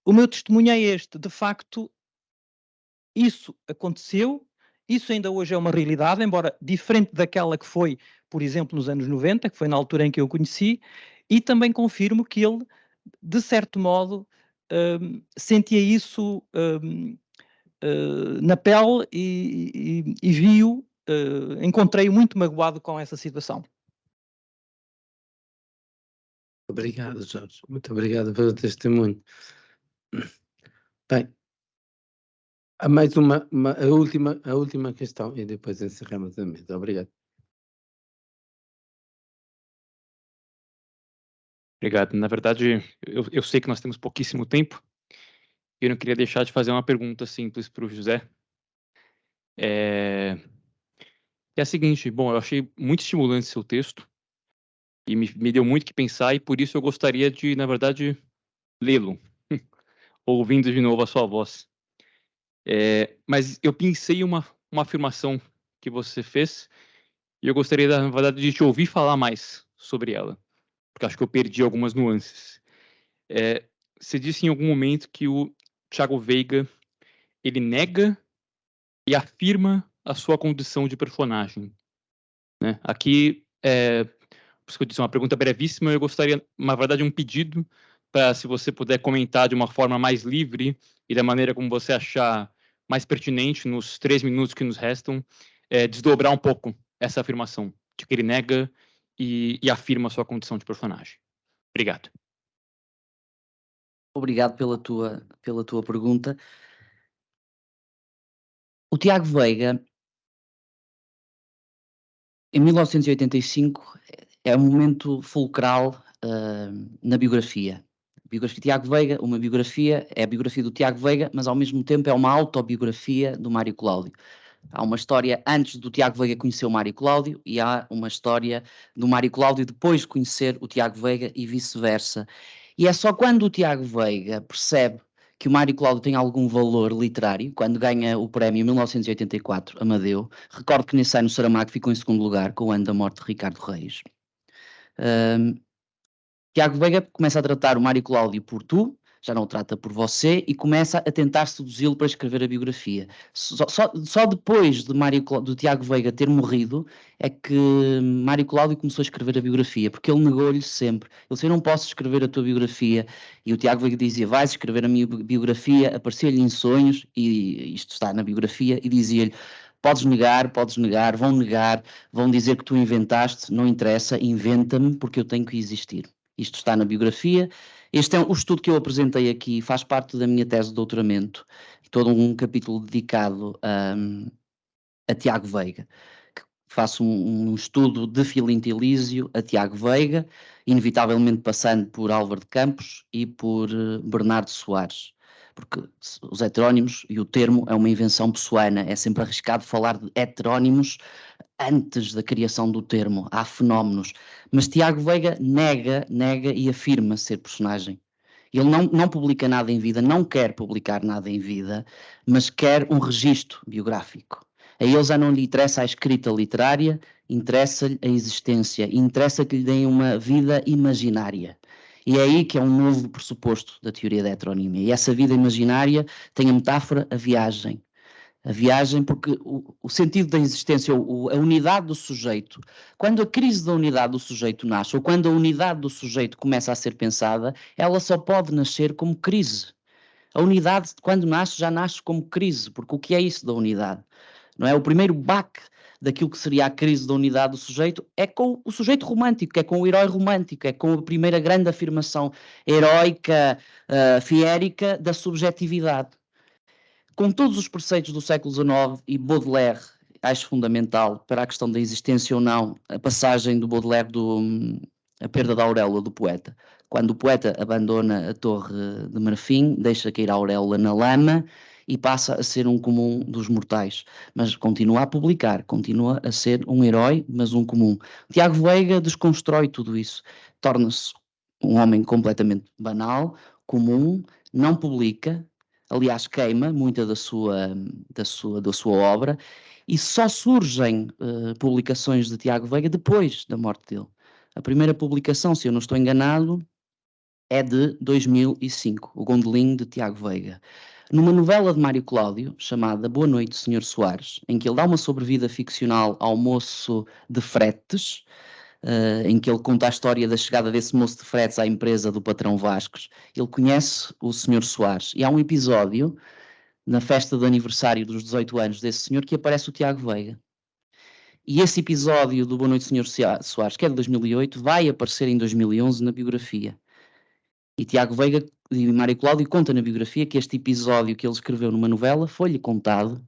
o meu testemunho é este, de facto, isso aconteceu, isso ainda hoje é uma realidade, embora diferente daquela que foi, por exemplo, nos anos 90, que foi na altura em que eu o conheci, e também confirmo que ele, de certo modo, sentia isso na pele e vi-o, encontrei-o muito magoado com essa situação. Obrigado, Jorge. Muito obrigado pelo testemunho. Bem, há mais a última questão e depois encerramos a mesa. Obrigado. Obrigado. Na verdade, eu sei que nós temos pouquíssimo tempo. Eu não queria deixar de fazer uma pergunta simples para o José. É a seguinte, bom, eu achei muito estimulante seu texto e me deu muito o que pensar e por isso eu gostaria de, na verdade, lê-lo, ouvindo de novo a sua voz. Mas eu pensei uma afirmação que você fez e eu gostaria, na verdade, de te ouvir falar mais sobre ela, porque acho que eu perdi algumas nuances. Você disse em algum momento que o Thiago Veiga, ele nega e afirma a sua condição de personagem, né? Aqui, por isso que eu disse, uma pergunta brevíssima, eu gostaria, na verdade, um pedido para, se você puder comentar de uma forma mais livre e da maneira como você achar mais pertinente nos 3 minutos que nos restam, desdobrar um pouco essa afirmação, de que ele nega e afirma a sua condição de personagem. Obrigado. Obrigado pela tua pergunta. O Tiago Veiga, em 1985, é um momento fulcral na biografia. A biografia de Tiago Veiga, uma biografia, é a biografia do Tiago Veiga, mas ao mesmo tempo é uma autobiografia do Mário Cláudio. Há uma história antes do Tiago Veiga conhecer o Mário Cláudio e há uma história do Mário Cláudio depois de conhecer o Tiago Veiga e vice-versa. E é só quando o Tiago Veiga percebe que o Mário Cláudio tem algum valor literário, quando ganha o prémio em 1984, Amadeu. Recordo que nesse ano o Saramago ficou em segundo lugar com o ano da morte de Ricardo Reis. Tiago Veiga começa a tratar o Mário Cláudio por tu, já não o trata por você, e começa a tentar seduzi-lo para escrever a biografia. Só depois do Tiago Veiga ter morrido é que Mário Cláudio começou a escrever a biografia, porque ele negou-lhe sempre. Ele disse, eu não posso escrever a tua biografia. E o Tiago Veiga dizia, vais escrever a minha biografia, aparecia-lhe em sonhos, e isto está na biografia, e dizia-lhe, podes negar, vão dizer que tu inventaste, não interessa, inventa-me porque eu tenho que existir. Isto está na biografia. Este é o estudo que eu apresentei aqui, faz parte da minha tese de doutoramento, todo um capítulo dedicado a Tiago Veiga. Faço um estudo de filintilísio a Tiago Veiga, inevitavelmente passando por Álvaro de Campos e por Bernardo Soares, porque os heterónimos e o termo é uma invenção pessoana, é sempre arriscado falar de heterónimos antes da criação do termo, há fenómenos, mas Tiago Veiga nega e afirma ser personagem. Ele não publica nada em vida, não quer publicar nada em vida, mas quer um registro biográfico. A ele já não lhe interessa a escrita literária, interessa-lhe a existência, interessa que lhe deem uma vida imaginária. E é aí que é um novo pressuposto da teoria da heteronímia. E essa vida imaginária tem a metáfora a viagem. A viagem, porque o sentido da existência, a unidade do sujeito, quando a crise da unidade do sujeito nasce, ou quando a unidade do sujeito começa a ser pensada, ela só pode nascer como crise. A unidade, quando nasce, já nasce como crise, porque o que é isso da unidade? Não é? O primeiro baque daquilo que seria a crise da unidade do sujeito é com o sujeito romântico, é com o herói romântico, é com a primeira grande afirmação heroica, fiérica da subjetividade. Com todos os preceitos do século XIX e Baudelaire, acho fundamental para a questão da existência ou não, a passagem do Baudelaire a perda da auréola do poeta. Quando o poeta abandona a Torre de Marfim, deixa cair a auréola na lama e passa a ser um comum dos mortais. Mas continua a publicar, continua a ser um herói, mas um comum. Tiago Veiga desconstrói tudo isso. Torna-se um homem completamente banal, comum, não publica, aliás queima muita da sua obra, e só surgem publicações de Tiago Veiga depois da morte dele. A primeira publicação, se eu não estou enganado, é de 2005, o Gondolin de Tiago Veiga. Numa novela de Mário Cláudio, chamada Boa Noite, Sr. Soares, em que ele dá uma sobrevida ficcional ao moço de fretes, em que ele conta a história da chegada desse moço de fretes à empresa do patrão Vascos, ele conhece o Sr. Soares. E há um episódio, na festa de aniversário dos 18 anos desse senhor, que aparece o Tiago Veiga. E esse episódio do Boa Noite, Sr. Soares, que é de 2008, vai aparecer em 2011 na biografia. E Tiago Veiga e Mário Cláudio conta na biografia que este episódio que ele escreveu numa novela foi-lhe contado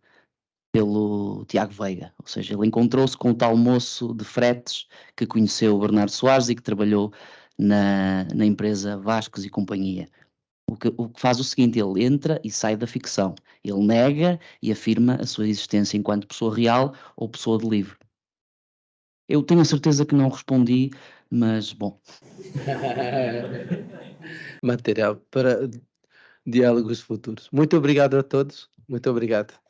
pelo Tiago Veiga. Ou seja, ele encontrou-se com o tal moço de fretes que conheceu o Bernardo Soares e que trabalhou na empresa Vascos e Companhia. O que faz o seguinte, ele entra e sai da ficção. Ele nega e afirma a sua existência enquanto pessoa real ou pessoa de livro. Eu tenho a certeza que não respondi, mas bom. Material para diálogos futuros. Muito obrigado a todos. Muito obrigado.